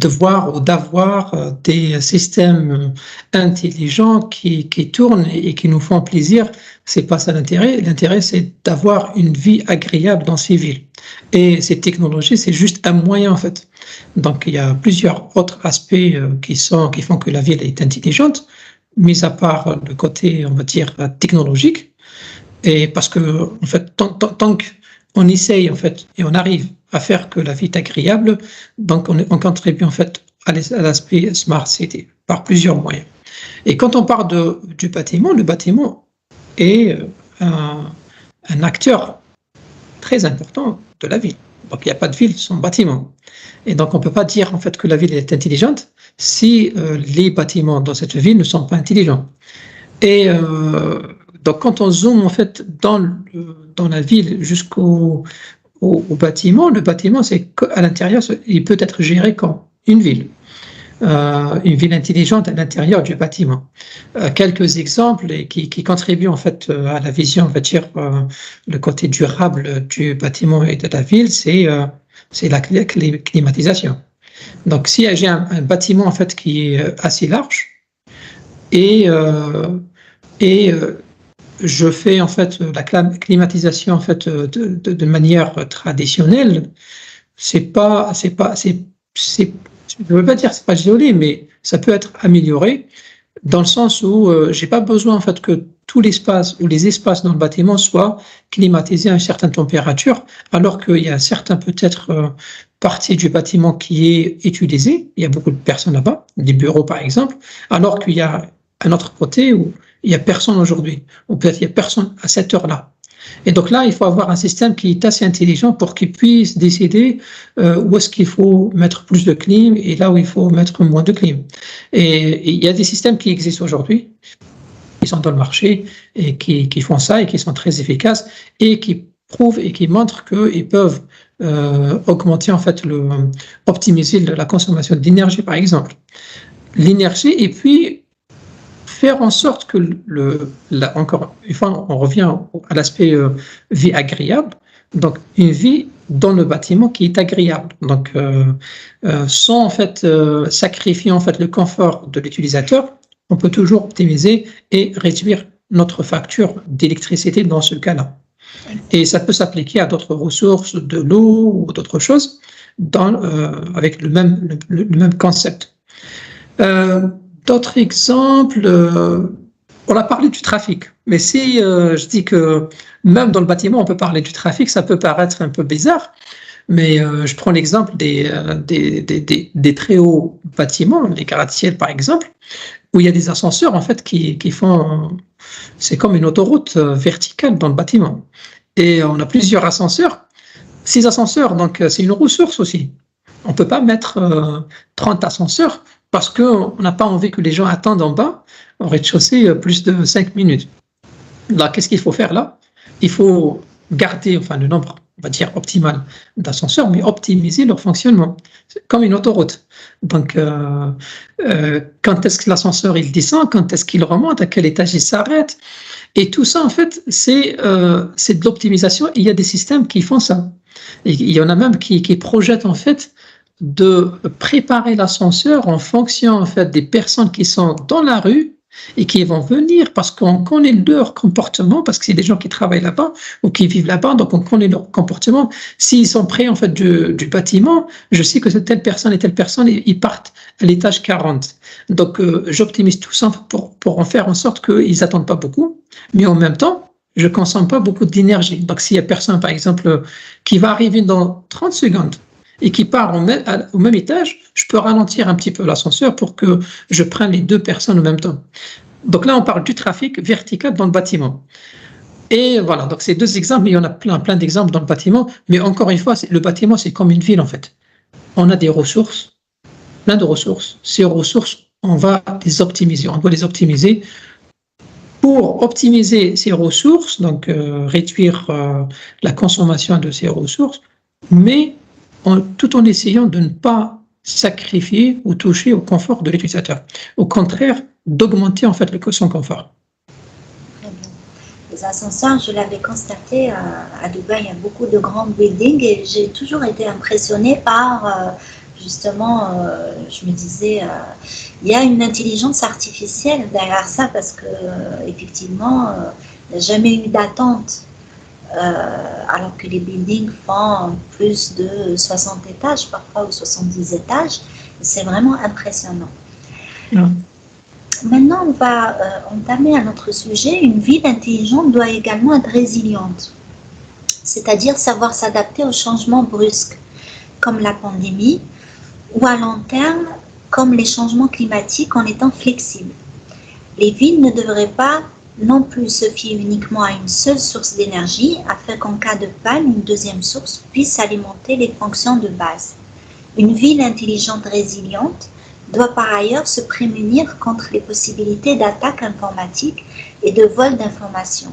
voir ou d'avoir des systèmes intelligents qui tournent et qui nous font plaisir. C'est pas ça l'intérêt. L'intérêt, c'est d'avoir une vie agréable dans ces villes. Et ces technologies, c'est juste un moyen, en fait. Donc, il y a plusieurs autres aspects qui font que la ville est intelligente, mis à part le côté, on va dire, technologique. Et parce que, en fait, tant qu'on essaye, en fait, et on arrive à faire que la vie est agréable, donc on contribue, en fait, à l'aspect Smart City par plusieurs moyens. Et quand on parle du bâtiment, le bâtiment est un acteur très important de la ville. Donc, il n'y a pas de ville sans bâtiment. Et donc, on ne peut pas dire, en fait, que la ville est intelligente si les bâtiments dans cette ville ne sont pas intelligents. Et donc, quand on zoome en fait dans la ville jusqu'au bâtiment, le bâtiment, c'est qu'à l'intérieur, il peut être géré comme une ville intelligente à l'intérieur du bâtiment. Quelques exemples qui contribuent en fait à la vision, on va dire, le côté durable du bâtiment et de la ville, c'est la climatisation. Donc, si j'ai un bâtiment en fait qui est assez large et je fais en fait la climatisation en fait de manière traditionnelle, je ne veux pas dire c'est pas joli, mais ça peut être amélioré dans le sens où j'ai pas besoin en fait que tout l'espace ou les espaces dans le bâtiment soient climatisés à une certaine température, alors qu'il y a certains peut-être parties du bâtiment qui est utilisée. Il y a beaucoup de personnes là-bas, des bureaux par exemple, alors qu'il y a un autre côté où il y a personne aujourd'hui, ou peut-être il y a personne à cette heure-là. Et donc là, il faut avoir un système qui est assez intelligent pour qu'il puisse décider où est-ce qu'il faut mettre plus de clim et là où il faut mettre moins de clim. Et il y a des systèmes qui existent aujourd'hui, qui sont dans le marché et qui font ça et qui sont très efficaces et qui prouvent et qui montrent qu'ils peuvent augmenter en fait optimiser la consommation d'énergie par exemple. L'énergie et puis faire en sorte que encore une fois, on revient à l'aspect vie agréable, donc une vie dans le bâtiment qui est agréable, donc sans en fait sacrifier en fait le confort de l'utilisateur, on peut toujours optimiser et réduire notre facture d'électricité dans ce cas-là. Et ça peut s'appliquer à d'autres ressources, de l'eau ou d'autres choses, avec le même concept. D'autres exemples, on a parlé du trafic, mais si je dis que même dans le bâtiment, on peut parler du trafic, ça peut paraître un peu bizarre, mais je prends l'exemple des très hauts bâtiments, les gratte-ciel par exemple, où il y a des ascenseurs en fait qui font, c'est comme une autoroute verticale dans le bâtiment. Et on a plusieurs ascenseurs. Ces ascenseurs, donc c'est une ressource aussi. On ne peut pas mettre 30 ascenseurs parce qu'on n'a pas envie que les gens attendent en bas au rez-de-chaussée plus de 5 minutes. Là, qu'est-ce qu'il faut faire là? Il faut garder le nombre, on va dire, optimal d'ascenseurs, mais optimiser leur fonctionnement. C'est comme une autoroute. Donc, quand est-ce que l'ascenseur il descend? Quand est-ce qu'il remonte? À quel étage il s'arrête? Et tout ça, en fait, c'est de l'optimisation. Il y a des systèmes qui font ça. Et il y en a même qui projettent, en fait, de préparer l'ascenseur en fonction en fait des personnes qui sont dans la rue et qui vont venir parce qu'on connaît leur comportement, parce que c'est des gens qui travaillent là-bas ou qui vivent là-bas, donc on connaît leur comportement. S'ils sont près en fait du bâtiment, je sais que telle personne et telle personne ils partent à l'étage 40. Donc j'optimise tout ça pour en faire en sorte qu'ils n'attendent pas beaucoup, mais en même temps je ne consomme pas beaucoup d'énergie. Donc s'il y a personne par exemple qui va arriver dans 30 secondes et qui part au même étage, je peux ralentir un petit peu l'ascenseur pour que je prenne les deux personnes en même temps. Donc là, on parle du trafic vertical dans le bâtiment. Et voilà, donc c'est deux exemples, mais il y en a plein d'exemples dans le bâtiment. Mais encore une fois, le bâtiment, c'est comme une ville en fait. On a des ressources, plein de ressources. Ces ressources, on va les optimiser. On doit les optimiser. Pour optimiser ces ressources, donc réduire la consommation de ces ressources, mais tout en essayant de ne pas sacrifier ou toucher au confort de l'utilisateur. Au contraire, d'augmenter en fait son confort. Très bien. Les ascenseurs, je l'avais constaté à Dubaï, il y a beaucoup de grands buildings et j'ai toujours été impressionnée par justement, je me disais, il y a une intelligence artificielle derrière ça parce que effectivement, il n'y a jamais eu d'attente. Alors que les buildings font plus de 60 étages, parfois, ou 70 étages. C'est vraiment impressionnant. Maintenant, on va entamer un autre sujet. Une ville intelligente doit également être résiliente, c'est-à-dire savoir s'adapter aux changements brusques, comme la pandémie, ou à long terme, comme les changements climatiques, en étant flexibles. Les villes ne devraient pas non plus se fier uniquement à une seule source d'énergie afin qu'en cas de panne, une deuxième source puisse alimenter les fonctions de base. Une ville intelligente résiliente doit par ailleurs se prémunir contre les possibilités d'attaques informatiques et de vol d'informations.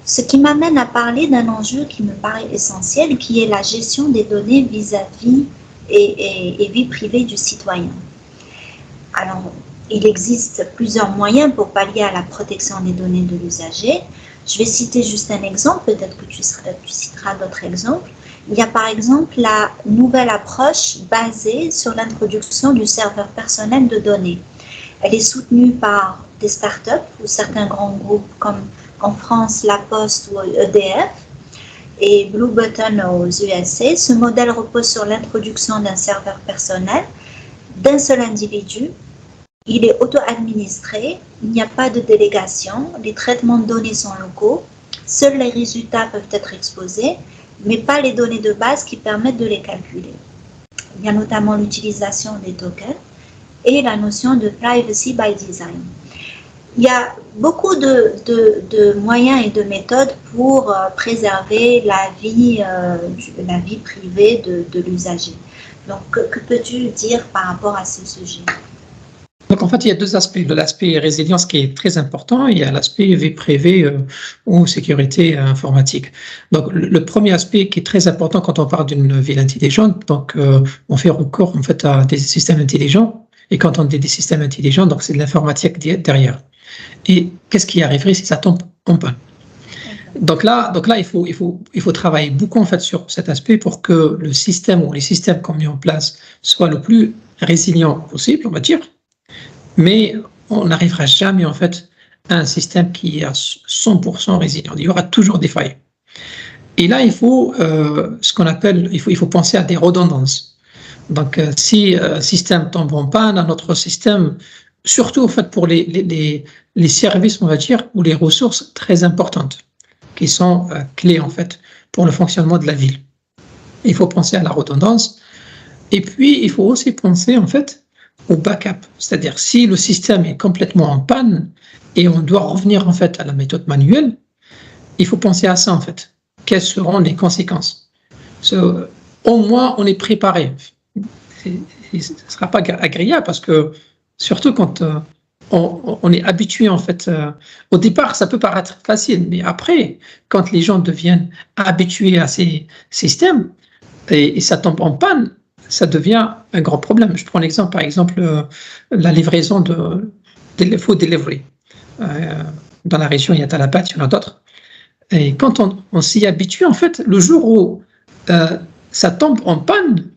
Ce qui m'amène à parler d'un enjeu qui me paraît essentiel, qui est la gestion des données vis-à-vis et vie privée du citoyen. Alors, il existe plusieurs moyens pour pallier à la protection des données de l'usager. Je vais citer juste un exemple, peut-être que tu citeras d'autres exemples. Il y a par exemple la nouvelle approche basée sur l'introduction du serveur personnel de données. Elle est soutenue par des startups ou certains grands groupes comme en France La Poste ou EDF, et Blue Button aux USA. Ce modèle repose sur l'introduction d'un serveur personnel d'un seul individu. Il est auto-administré, il n'y a pas de délégation, les traitements de données sont locaux, seuls les résultats peuvent être exposés, mais pas les données de base qui permettent de les calculer. Il y a notamment l'utilisation des tokens et la notion de privacy by design. Il y a beaucoup de moyens et de méthodes pour préserver la vie privée de l'usager. Donc, que peux-tu dire par rapport à ce sujet? Donc, en fait, il y a deux aspects. De l'aspect résilience qui est très important, et il y a l'aspect vie privée ou sécurité informatique. Donc, le premier aspect qui est très important quand on parle d'une ville intelligente, donc on fait recours en fait à des systèmes intelligents. Et quand on dit des systèmes intelligents, donc c'est de l'informatique derrière. Et qu'est-ce qui arriverait si ça tombe en panne? Donc là, il faut travailler beaucoup en fait sur cet aspect pour que le système ou les systèmes qu'on met en place soient le plus résilients possible, on va dire. Mais on n'arrivera jamais en fait à un système qui est à 100% résilient. Il y aura toujours des failles. Et là, il faut ce qu'on appelle, il faut penser à des redondances. Donc, si un système tombe en panne, un autre système, surtout en fait pour les services, on va dire, ou les ressources très importantes, qui sont clés en fait pour le fonctionnement de la ville. Il faut penser à la redondance. Et puis, il faut aussi penser en fait au backup, c'est-à-dire si le système est complètement en panne et on doit revenir en fait à la méthode manuelle, il faut penser à ça en fait. Quelles seront les conséquences? Au moins, on est préparé. Ce ne sera pas agréable parce que surtout quand on est habitué en fait. Au départ, ça peut paraître facile, mais après, quand les gens deviennent habitués à ces systèmes et ça tombe en panne, ça devient un grand problème. Je prends l'exemple, par exemple, la livraison de food delivery. Dans la région, il y a Talabat, il y en a d'autres. Et quand on s'y habitue, en fait, le jour où ça tombe en panne,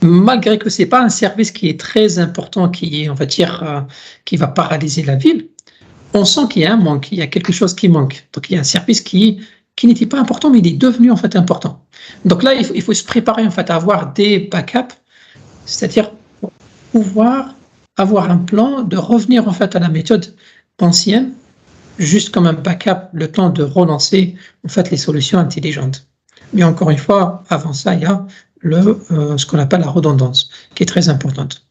malgré que ce n'est pas un service qui est très important, qui est, on va dire, qui va paralyser la ville, on sent qu'il y a un manque, il y a quelque chose qui manque. Donc, il y a un service qui n'était pas important, mais il est devenu en fait important. Donc là, il faut se préparer en fait à avoir des backups, c'est-à-dire pouvoir avoir un plan de revenir en fait à la méthode ancienne, juste comme un backup, le temps de relancer en fait les solutions intelligentes. Mais encore une fois, avant ça, il y a ce qu'on appelle la redondance, qui est très importante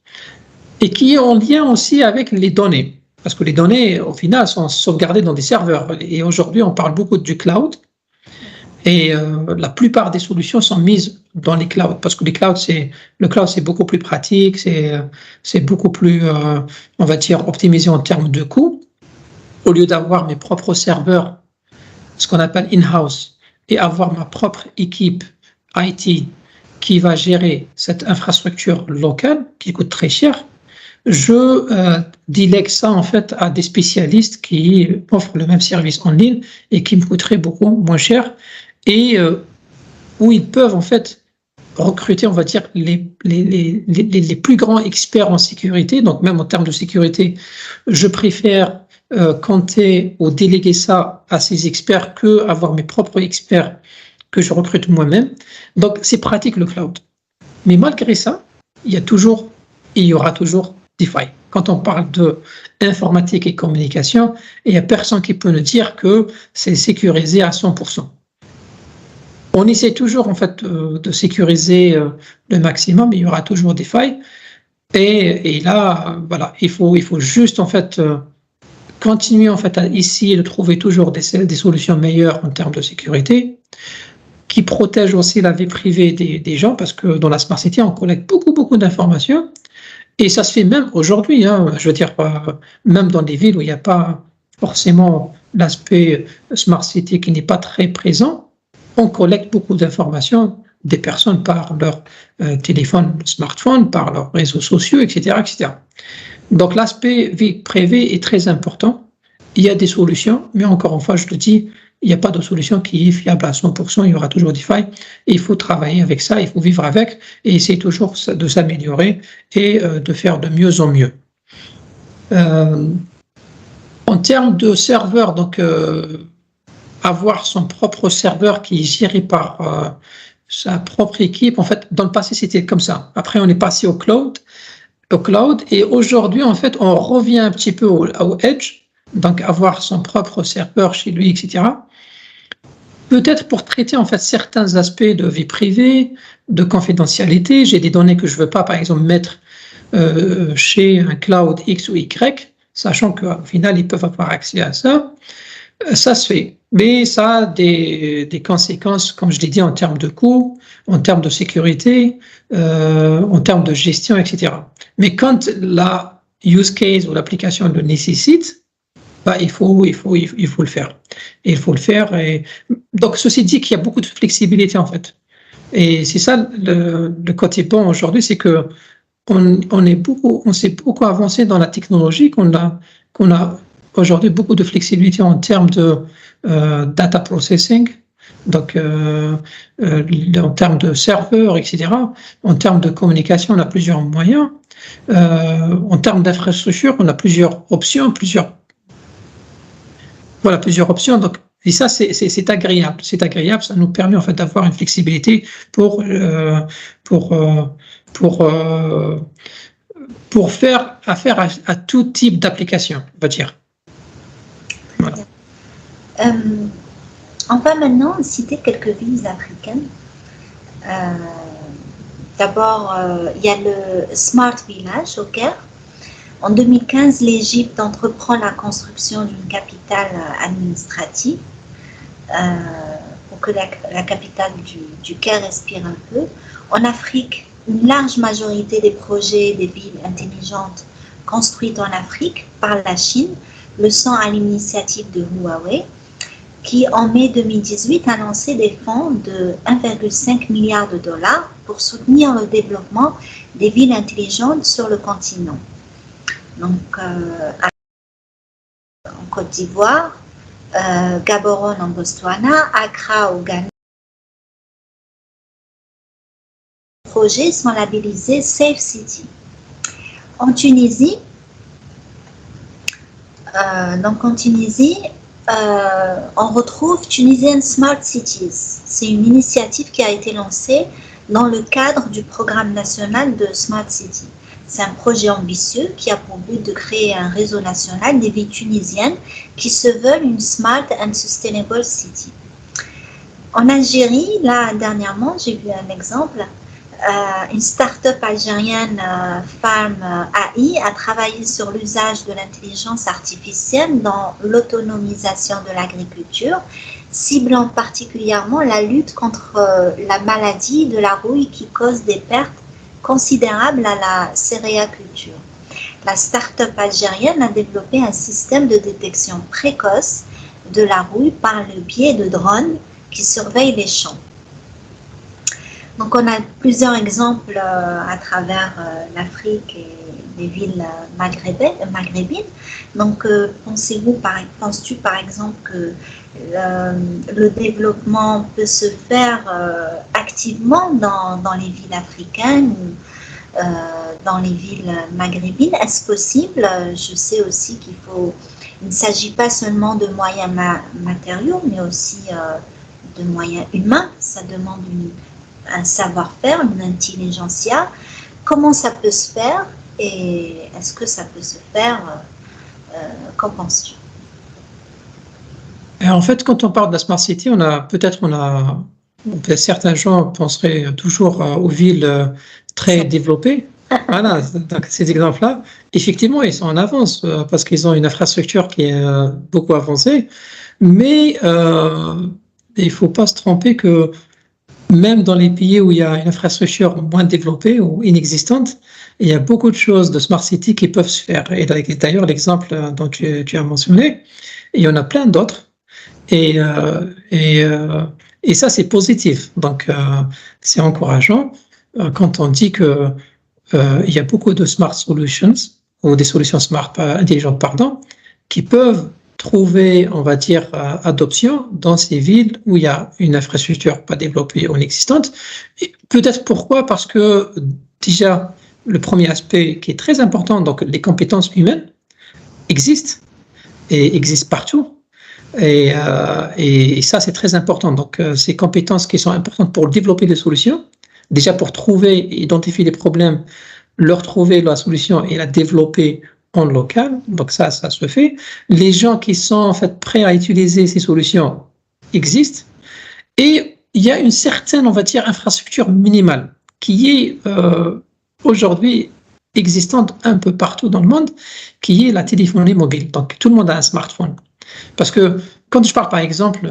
et qui est en lien aussi avec les données. Parce que les données, au final, sont sauvegardées dans des serveurs. Et aujourd'hui, on parle beaucoup du cloud. Et la plupart des solutions sont mises dans les clouds. Parce que le cloud, c'est beaucoup plus pratique, c'est beaucoup plus, on va dire, optimisé en termes de coûts. Au lieu d'avoir mes propres serveurs, ce qu'on appelle in-house, et avoir ma propre équipe IT qui va gérer cette infrastructure locale, qui coûte très cher, je délègue ça en fait à des spécialistes qui offrent le même service en ligne et qui me coûterait beaucoup moins cher et où ils peuvent en fait recruter, on va dire, les plus grands experts en sécurité. Donc même en termes de sécurité, je préfère compter ou déléguer ça à ces experts que avoir mes propres experts que je recrute moi-même. Donc c'est pratique le cloud. Mais malgré ça, il y aura toujours des failles. Quand on parle d'informatique et communication, il n'y a personne qui peut nous dire que c'est sécurisé à 100%. On essaie toujours en fait de sécuriser le maximum, mais il y aura toujours des failles. Et là, voilà, il faut juste en fait continuer en fait à essayer de trouver toujours des solutions meilleures en termes de sécurité, qui protègent aussi la vie privée des gens, parce que dans la Smart City, on collecte beaucoup d'informations. Et ça se fait même aujourd'hui, je veux dire, même dans des villes où il n'y a pas forcément l'aspect Smart City qui n'est pas très présent, on collecte beaucoup d'informations des personnes par leur téléphone, smartphone, par leurs réseaux sociaux, etc., etc. Donc l'aspect vie privée est très important. Il y a des solutions, mais encore une fois, je le dis, il n'y a pas de solution qui est fiable à 100%, il y aura toujours des failles. Et il faut travailler avec ça, il faut vivre avec et essayer toujours de s'améliorer et de faire de mieux en mieux. En termes de serveur, donc avoir son propre serveur qui est géré par sa propre équipe. En fait, dans le passé, c'était comme ça. Après, on est passé au cloud, et aujourd'hui, en fait, on revient un petit peu au edge, donc avoir son propre serveur chez lui, etc. Peut-être pour traiter en fait certains aspects de vie privée, de confidentialité. J'ai des données que je veux pas, par exemple, mettre chez un cloud X ou Y, sachant qu'au final, ils peuvent avoir accès à ça. Ça se fait, mais ça a des conséquences, comme je l'ai dit, en termes de coûts, en termes de sécurité, en termes de gestion, etc. Mais quand la use case ou l'application le nécessite, bah, il faut le faire. Et il faut le faire. Et donc, ceci dit qu'il y a beaucoup de flexibilité, en fait. Et c'est ça le côté bon aujourd'hui, c'est que on s'est beaucoup avancé dans la technologie, qu'on a aujourd'hui beaucoup de flexibilité en termes de data processing, donc en termes de serveurs, etc. En termes de communication, on a plusieurs moyens. En termes d'infrastructure, on a plusieurs options, plusieurs options. Donc, et ça, c'est agréable. C'est agréable. Ça nous permet en fait d'avoir une flexibilité pour faire affaire à tout type d'application, on va dire. Voilà. On va maintenant citer quelques villes africaines. D'abord, il y a le Smart Village au Caire. En 2015, l'Égypte entreprend la construction d'une capitale administrative pour que la capitale du Caire respire un peu. En Afrique, une large majorité des projets des villes intelligentes construites en Afrique par la Chine le sont à l'initiative de Huawei, qui en mai 2018 a lancé des fonds de 1,5 milliard de dollars pour soutenir le développement des villes intelligentes sur le continent. Donc, en Côte d'Ivoire, Gaborone en Botswana, Accra au Ghana. Les projets sont labellisés Safe City. En Tunisie, on retrouve Tunisian Smart Cities. C'est une initiative qui a été lancée dans le cadre du programme national de Smart City. C'est un projet ambitieux qui a pour but de créer un réseau national des villes tunisiennes qui se veulent une smart and sustainable city. En Algérie, là, dernièrement, j'ai vu un exemple. Une start-up algérienne, Farm AI, a travaillé sur l'usage de l'intelligence artificielle dans l'autonomisation de l'agriculture, ciblant particulièrement la lutte contre la maladie de la rouille qui cause des pertes considérables à la céréaculture. La start-up algérienne a développé un système de détection précoce de la rouille par le biais de drones qui surveillent les champs. Donc, on a plusieurs exemples à travers l'Afrique et les villes maghrébines. Donc, penses-tu par exemple que le développement peut se faire activement dans les villes africaines ou dans les villes maghrébines? Est-ce possible? Je sais aussi il ne s'agit pas seulement de moyens matériaux, mais aussi de moyens humains. Ça demande un savoir-faire, une intelligentsia. Comment ça peut se faire et est-ce que ça peut se faire? Qu'en penses-tu? En fait, quand on parle de la Smart City, certains gens penseraient toujours aux villes très développées. Voilà, donc ces exemples-là, effectivement, ils sont en avance parce qu'ils ont une infrastructure qui est beaucoup avancée, mais il ne faut pas se tromper que même dans les pays où il y a une infrastructure moins développée ou inexistante, il y a beaucoup de choses de Smart City qui peuvent se faire. Et d'ailleurs, l'exemple dont tu as mentionné, il y en a plein d'autres. Et ça, c'est positif. Donc, c'est encourageant quand on dit que il y a beaucoup de smart solutions, ou des solutions smart intelligentes, qui peuvent trouver, on va dire, adoption dans ces villes où il y a une infrastructure pas développée ou inexistante. Et peut-être pourquoi? Parce que déjà, le premier aspect qui est très important, donc les compétences humaines existent. et existent partout. Et ça, c'est très important. Donc, ces compétences qui sont importantes pour développer des solutions, déjà pour trouver, identifier les problèmes, leur trouver la solution et la développer en local. Donc ça se fait. Les gens qui sont en fait prêts à utiliser ces solutions existent. Et il y a une certaine, on va dire, infrastructure minimale qui est aujourd'hui existante un peu partout dans le monde, qui est la téléphonie mobile. Donc tout le monde a un smartphone. Parce que quand je parle par exemple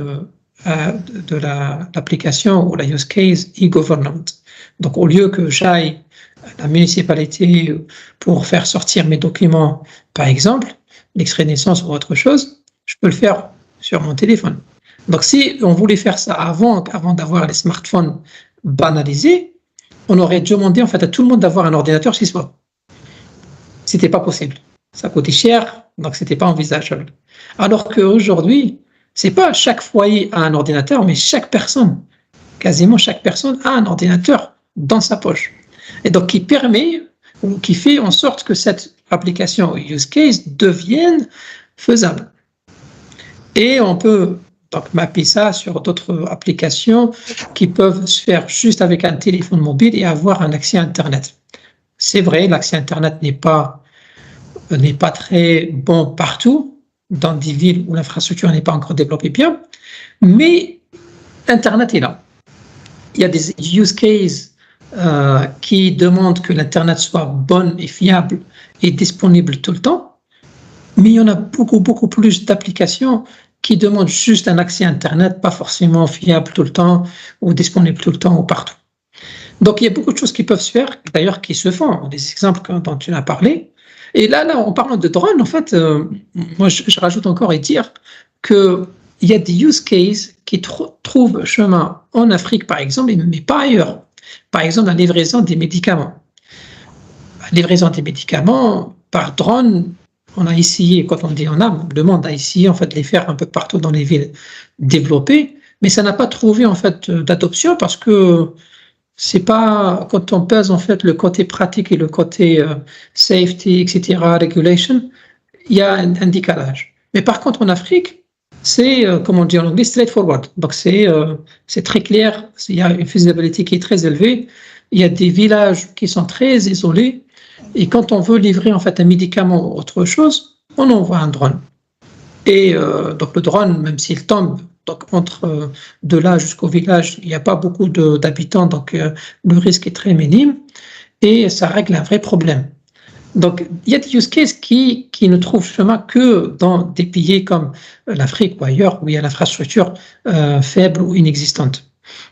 de l'application ou la use case e-government, donc au lieu que j'aille à la municipalité pour faire sortir mes documents, par exemple, l'extrait de naissance ou autre chose, je peux le faire sur mon téléphone. Donc si on voulait faire ça avant d'avoir les smartphones banalisés, on aurait demandé en fait à tout le monde d'avoir un ordinateur chez soi. C'était pas possible. Ça coûtait cher, donc c'était pas envisageable. Alors qu'aujourd'hui, c'est pas chaque foyer a un ordinateur, mais chaque personne, quasiment chaque personne a un ordinateur dans sa poche. Et donc qui permet ou qui fait en sorte que cette application use case devienne faisable. Et on peut donc mapper ça sur d'autres applications qui peuvent se faire juste avec un téléphone mobile et avoir un accès à Internet. C'est vrai, l'accès à Internet n'est pas très bon partout, dans des villes où l'infrastructure n'est pas encore développée bien, mais Internet est là. Il y a des use cases qui demandent que l'Internet soit bonne et fiable et disponible tout le temps, mais il y en a beaucoup plus d'applications qui demandent juste un accès à Internet, pas forcément fiable tout le temps ou disponible tout le temps ou partout. Donc il y a beaucoup de choses qui peuvent se faire, d'ailleurs qui se font, des exemples dont tu as parlé. Et là, en parlant de drones, en fait, moi je rajoute encore et dire qu'il y a des use cases qui trouvent chemin en Afrique, par exemple, mais pas ailleurs. Par exemple, la livraison des médicaments. La livraison des médicaments par drone, on a essayé, quand on dit le monde a essayé en fait de les faire un peu partout dans les villes développées, mais ça n'a pas trouvé en fait d'adoption parce que c'est pas, quand on pèse en fait le côté pratique et le côté safety, etc., regulation, il y a un décalage. Mais par contre, en Afrique, c'est, comme on dit en anglais, straightforward. Donc c'est très clair, il y a une faisabilité qui est très élevée, il y a des villages qui sont très isolés, et quand on veut livrer en fait un médicament ou autre chose, on envoie un drone. Et donc le drone, même s'il tombe, donc entre de là jusqu'au village, il n'y a pas beaucoup d'habitants, donc le risque est très minime et ça règle un vrai problème. Donc il y a des use cases qui ne trouvent chemin que dans des pays comme l'Afrique ou ailleurs où il y a l'infrastructure faible ou inexistante.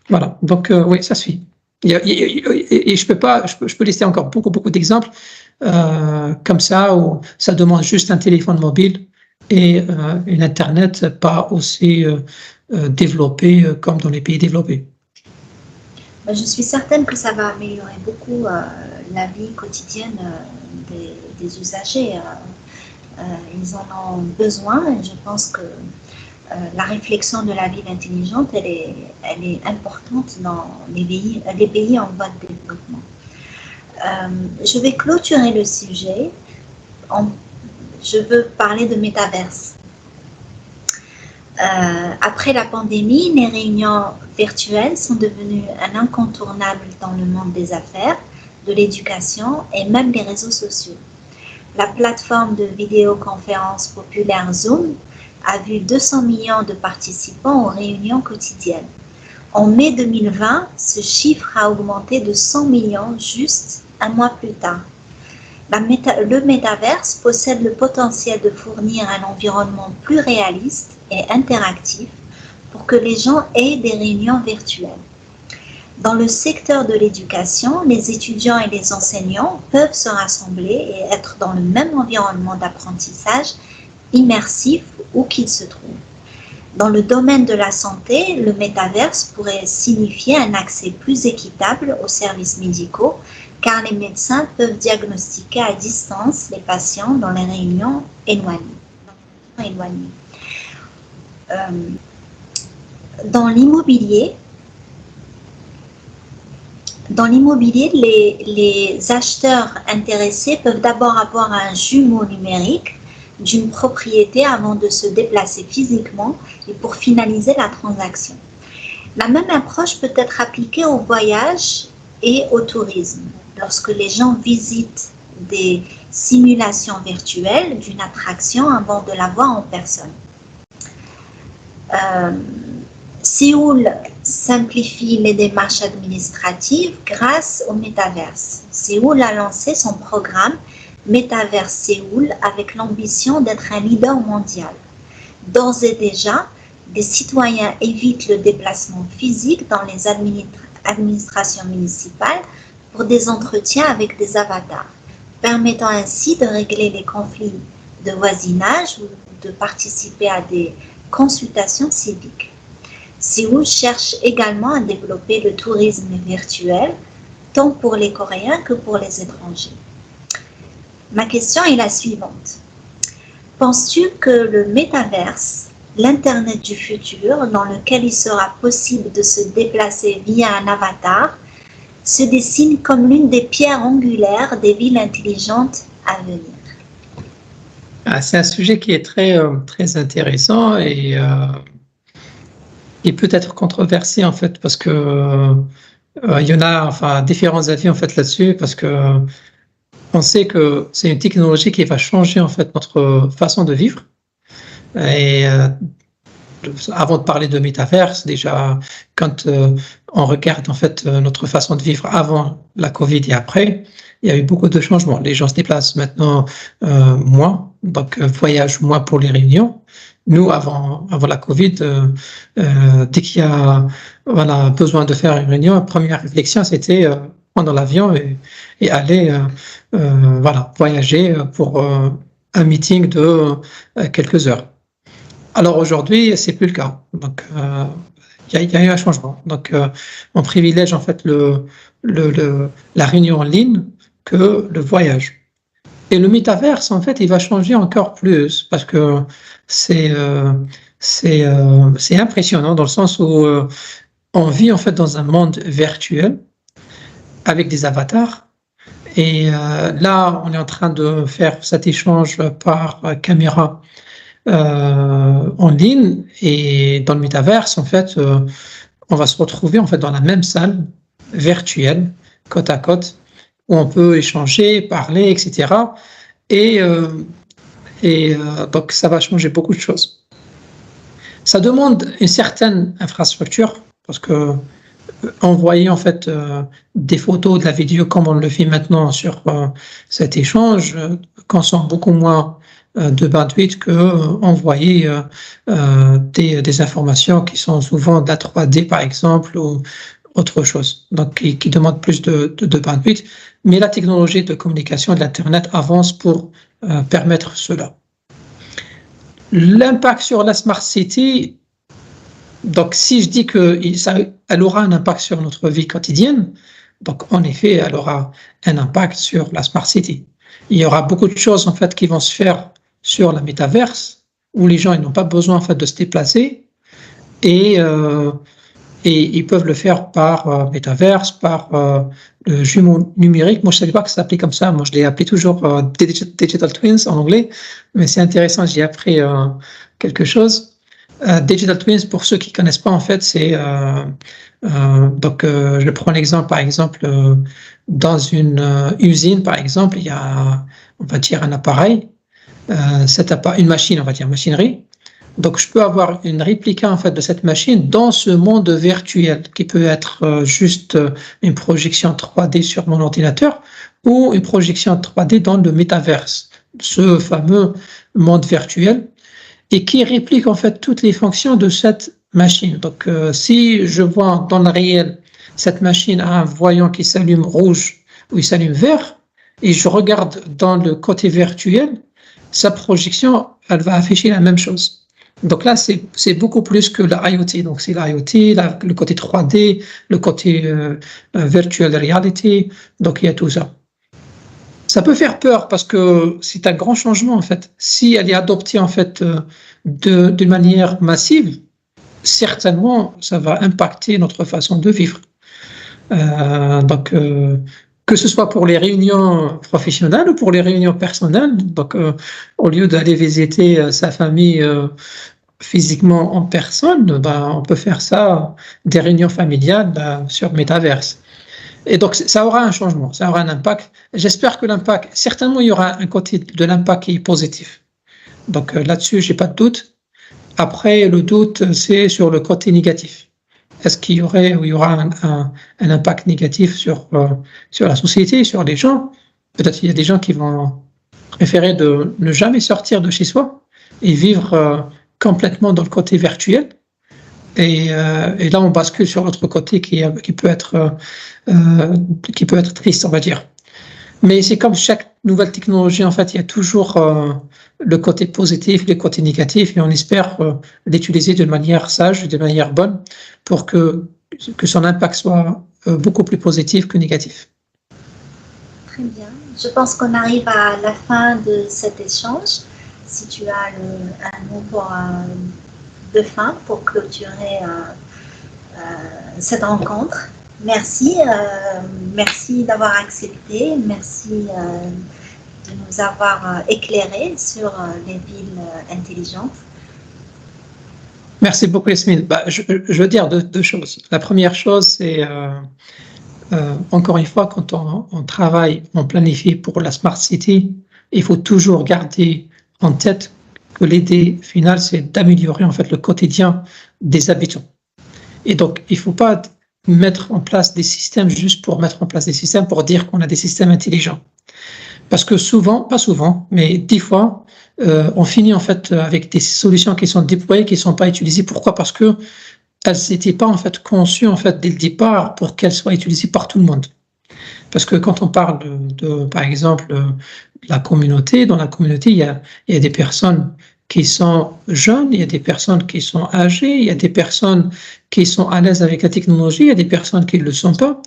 Voilà, donc oui, ça suit. Et je peux lister encore beaucoup d'exemples comme ça où ça demande juste un téléphone mobile et une Internet pas aussi développée comme dans les pays développés. Je suis certaine que ça va améliorer beaucoup la vie quotidienne des usagers. Ils en ont besoin et je pense que la réflexion de la ville intelligente, elle est importante dans les pays en voie de développement. Je vais clôturer le sujet. Je veux parler de métaverse. Après la pandémie, les réunions virtuelles sont devenues un incontournable dans le monde des affaires, de l'éducation et même des réseaux sociaux. La plateforme de vidéoconférence populaire Zoom a vu 200 millions de participants aux réunions quotidiennes. En mai 2020, ce chiffre a augmenté de 100 millions juste un mois plus tard. Le métaverse possède le potentiel de fournir un environnement plus réaliste et interactif pour que les gens aient des réunions virtuelles. Dans le secteur de l'éducation, les étudiants et les enseignants peuvent se rassembler et être dans le même environnement d'apprentissage immersif où qu'ils se trouvent. Dans le domaine de la santé, le métaverse pourrait signifier un accès plus équitable aux services médicaux car les médecins peuvent diagnostiquer à distance les patients dans les réunions éloignées. Dans l'immobilier, les acheteurs intéressés peuvent d'abord avoir un jumeau numérique d'une propriété avant de se déplacer physiquement et pour finaliser la transaction. La même approche peut être appliquée au voyage et au tourisme. Lorsque les gens visitent des simulations virtuelles d'une attraction avant de la voir en personne. Séoul simplifie les démarches administratives grâce au métaverse. Séoul a lancé son programme Métaverse Séoul avec l'ambition d'être un leader mondial. D'ores et déjà, des citoyens évitent le déplacement physique dans les administrations municipales pour des entretiens avec des avatars, permettant ainsi de régler les conflits de voisinage ou de participer à des consultations civiques. Séoul cherche également à développer le tourisme virtuel, tant pour les Coréens que pour les étrangers. Ma question est la suivante. Penses-tu que le métaverse, l'Internet du futur, dans lequel il sera possible de se déplacer via un avatar, se dessine comme l'une des pierres angulaires des villes intelligentes à venir? C'est un sujet qui est très intéressant et peut être controversé en fait parce que il y en a différents avis en fait là-dessus parce que on sait que c'est une technologie qui va changer en fait notre façon de vivre. Et avant de parler de métaverse, déjà quand on regarde en fait notre façon de vivre avant la Covid et après, il y a eu beaucoup de changements. Les gens se déplacent maintenant moins, donc voyagent moins pour les réunions. Nous, avant la Covid, dès qu'il y a besoin de faire une réunion, la première réflexion c'était prendre l'avion et aller voyager pour un meeting de quelques heures. Alors aujourd'hui, c'est plus le cas. Donc il y a eu un changement. Donc on privilège en fait la réunion en ligne que le voyage. Et le métaverse, en fait, il va changer encore plus parce que c'est impressionnant dans le sens où on vit en fait dans un monde virtuel avec des avatars. Et là, on est en train de faire cet échange par caméra en ligne. Et dans le métaverse, en fait, on va se retrouver en fait dans la même salle virtuelle, côte à côte, où on peut échanger, parler, etc. Et donc, ça va changer beaucoup de choses. Ça demande une certaine infrastructure parce que envoyer en fait des photos, de la vidéo comme on le fait maintenant sur cet échange consomme beaucoup moins de bandwidth que envoyer des informations qui sont souvent de la 3D par exemple ou autre chose, donc qui demande plus de bandwidth. Mais la technologie de communication de l'Internet avance pour permettre cela. L'impact sur la Smart City, donc si je dis qu'elle aura un impact sur notre vie quotidienne, donc en effet, elle aura un impact sur la Smart City. Il y aura beaucoup de choses en fait qui vont se faire sur la métaverse, où les gens ils n'ont pas besoin en fait de se déplacer et ils peuvent le faire par métaverse, par le jumeau numérique. Moi, je ne savais pas que ça s'appelait comme ça. Moi, je l'ai appelé toujours Digital Twins en anglais, mais c'est intéressant, j'ai appris quelque chose. Digital Twins, pour ceux qui ne connaissent pas, en fait, c'est... je prends l'exemple, par exemple, dans une usine, par exemple, il y a, on va dire, un appareil, une machine, on va dire, machinerie. Donc, je peux avoir une réplique en fait de cette machine dans ce monde virtuel qui peut être juste une projection 3D sur mon ordinateur ou une projection 3D dans le métaverse, ce fameux monde virtuel, et qui réplique en fait toutes les fonctions de cette machine. Donc, si je vois dans le réel cette machine a un voyant qui s'allume rouge ou il s'allume vert, et je regarde dans le côté virtuel, sa projection, elle va afficher la même chose. Donc là, c'est beaucoup plus que la IoT. Donc c'est la IoT, le côté 3D, le côté virtual reality. Donc il y a tout ça. Ça peut faire peur parce que c'est un grand changement en fait. Si elle est adoptée en fait d'une manière massive, certainement ça va impacter notre façon de vivre. que ce soit pour les réunions professionnelles ou pour les réunions personnelles. Donc, au lieu d'aller visiter sa famille physiquement en personne, on peut faire ça, des réunions familiales sur Metaverse. Et donc, ça aura un changement, ça aura un impact. J'espère que l'impact, certainement, il y aura un côté de l'impact qui est positif. Donc, là-dessus, j'ai pas de doute. Après, le doute, c'est sur le côté négatif. Est-ce qu'il y aura un impact négatif sur la société, sur les gens? Peut-être qu'il y a des gens qui vont préférer de ne jamais sortir de chez soi et vivre complètement dans le côté virtuel. Et là, on bascule sur l'autre côté qui peut être triste, on va dire. Mais c'est comme chaque nouvelle technologie, en fait, il y a toujours le côté positif, le côté négatif, et on espère l'utiliser de manière sage, de manière bonne, pour que son impact soit beaucoup plus positif que négatif. Très bien. Je pense qu'on arrive à la fin de cet échange. Si tu as un mot de fin pour clôturer cette rencontre. Merci, merci d'avoir accepté, merci de nous avoir éclairé sur les villes intelligentes. Merci beaucoup, Yasmine. Je veux dire deux choses. La première chose, c'est encore une fois, quand on travaille, on planifie pour la Smart City, il faut toujours garder en tête que l'idée finale, c'est d'améliorer en fait le quotidien des habitants. Et donc, il ne faut pas mettre en place des systèmes juste pour mettre en place des systèmes pour dire qu'on a des systèmes intelligents. Parce que souvent, pas souvent, mais des fois, on finit en fait avec des solutions qui sont déployées, qui ne sont pas utilisées. Pourquoi? Parce que elles n'étaient pas en fait conçues en fait dès le départ pour qu'elles soient utilisées par tout le monde. Parce que quand on parle par exemple, la communauté, dans la communauté, il y a des personnes qui sont jeunes, il y a des personnes qui sont âgées, il y a des personnes qui sont à l'aise avec la technologie, il y a des personnes qui ne le sont pas.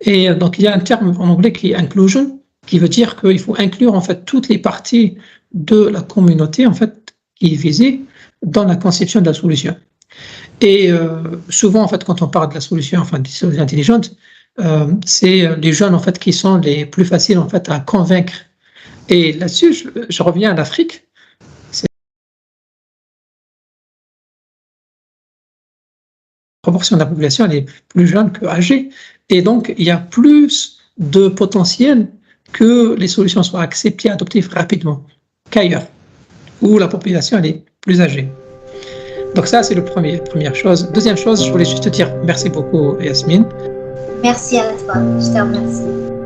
Et donc, il y a un terme en anglais qui est inclusion, qui veut dire qu'il faut inclure en fait toutes les parties de la communauté en fait qui est visée dans la conception de la solution. Et souvent, en fait, quand on parle de la solution, enfin, des solutions intelligentes, c'est les jeunes en fait qui sont les plus faciles en fait à convaincre. Et là-dessus, je reviens à l'Afrique. La proportion de la population elle est plus jeune que âgée, et donc il y a plus de potentiel que les solutions soient acceptées, adoptées rapidement qu'ailleurs, où la population elle est plus âgée. Donc ça, c'est la première chose. Deuxième chose, je voulais juste te dire merci beaucoup, Yasmine. Merci à toi, je te remercie.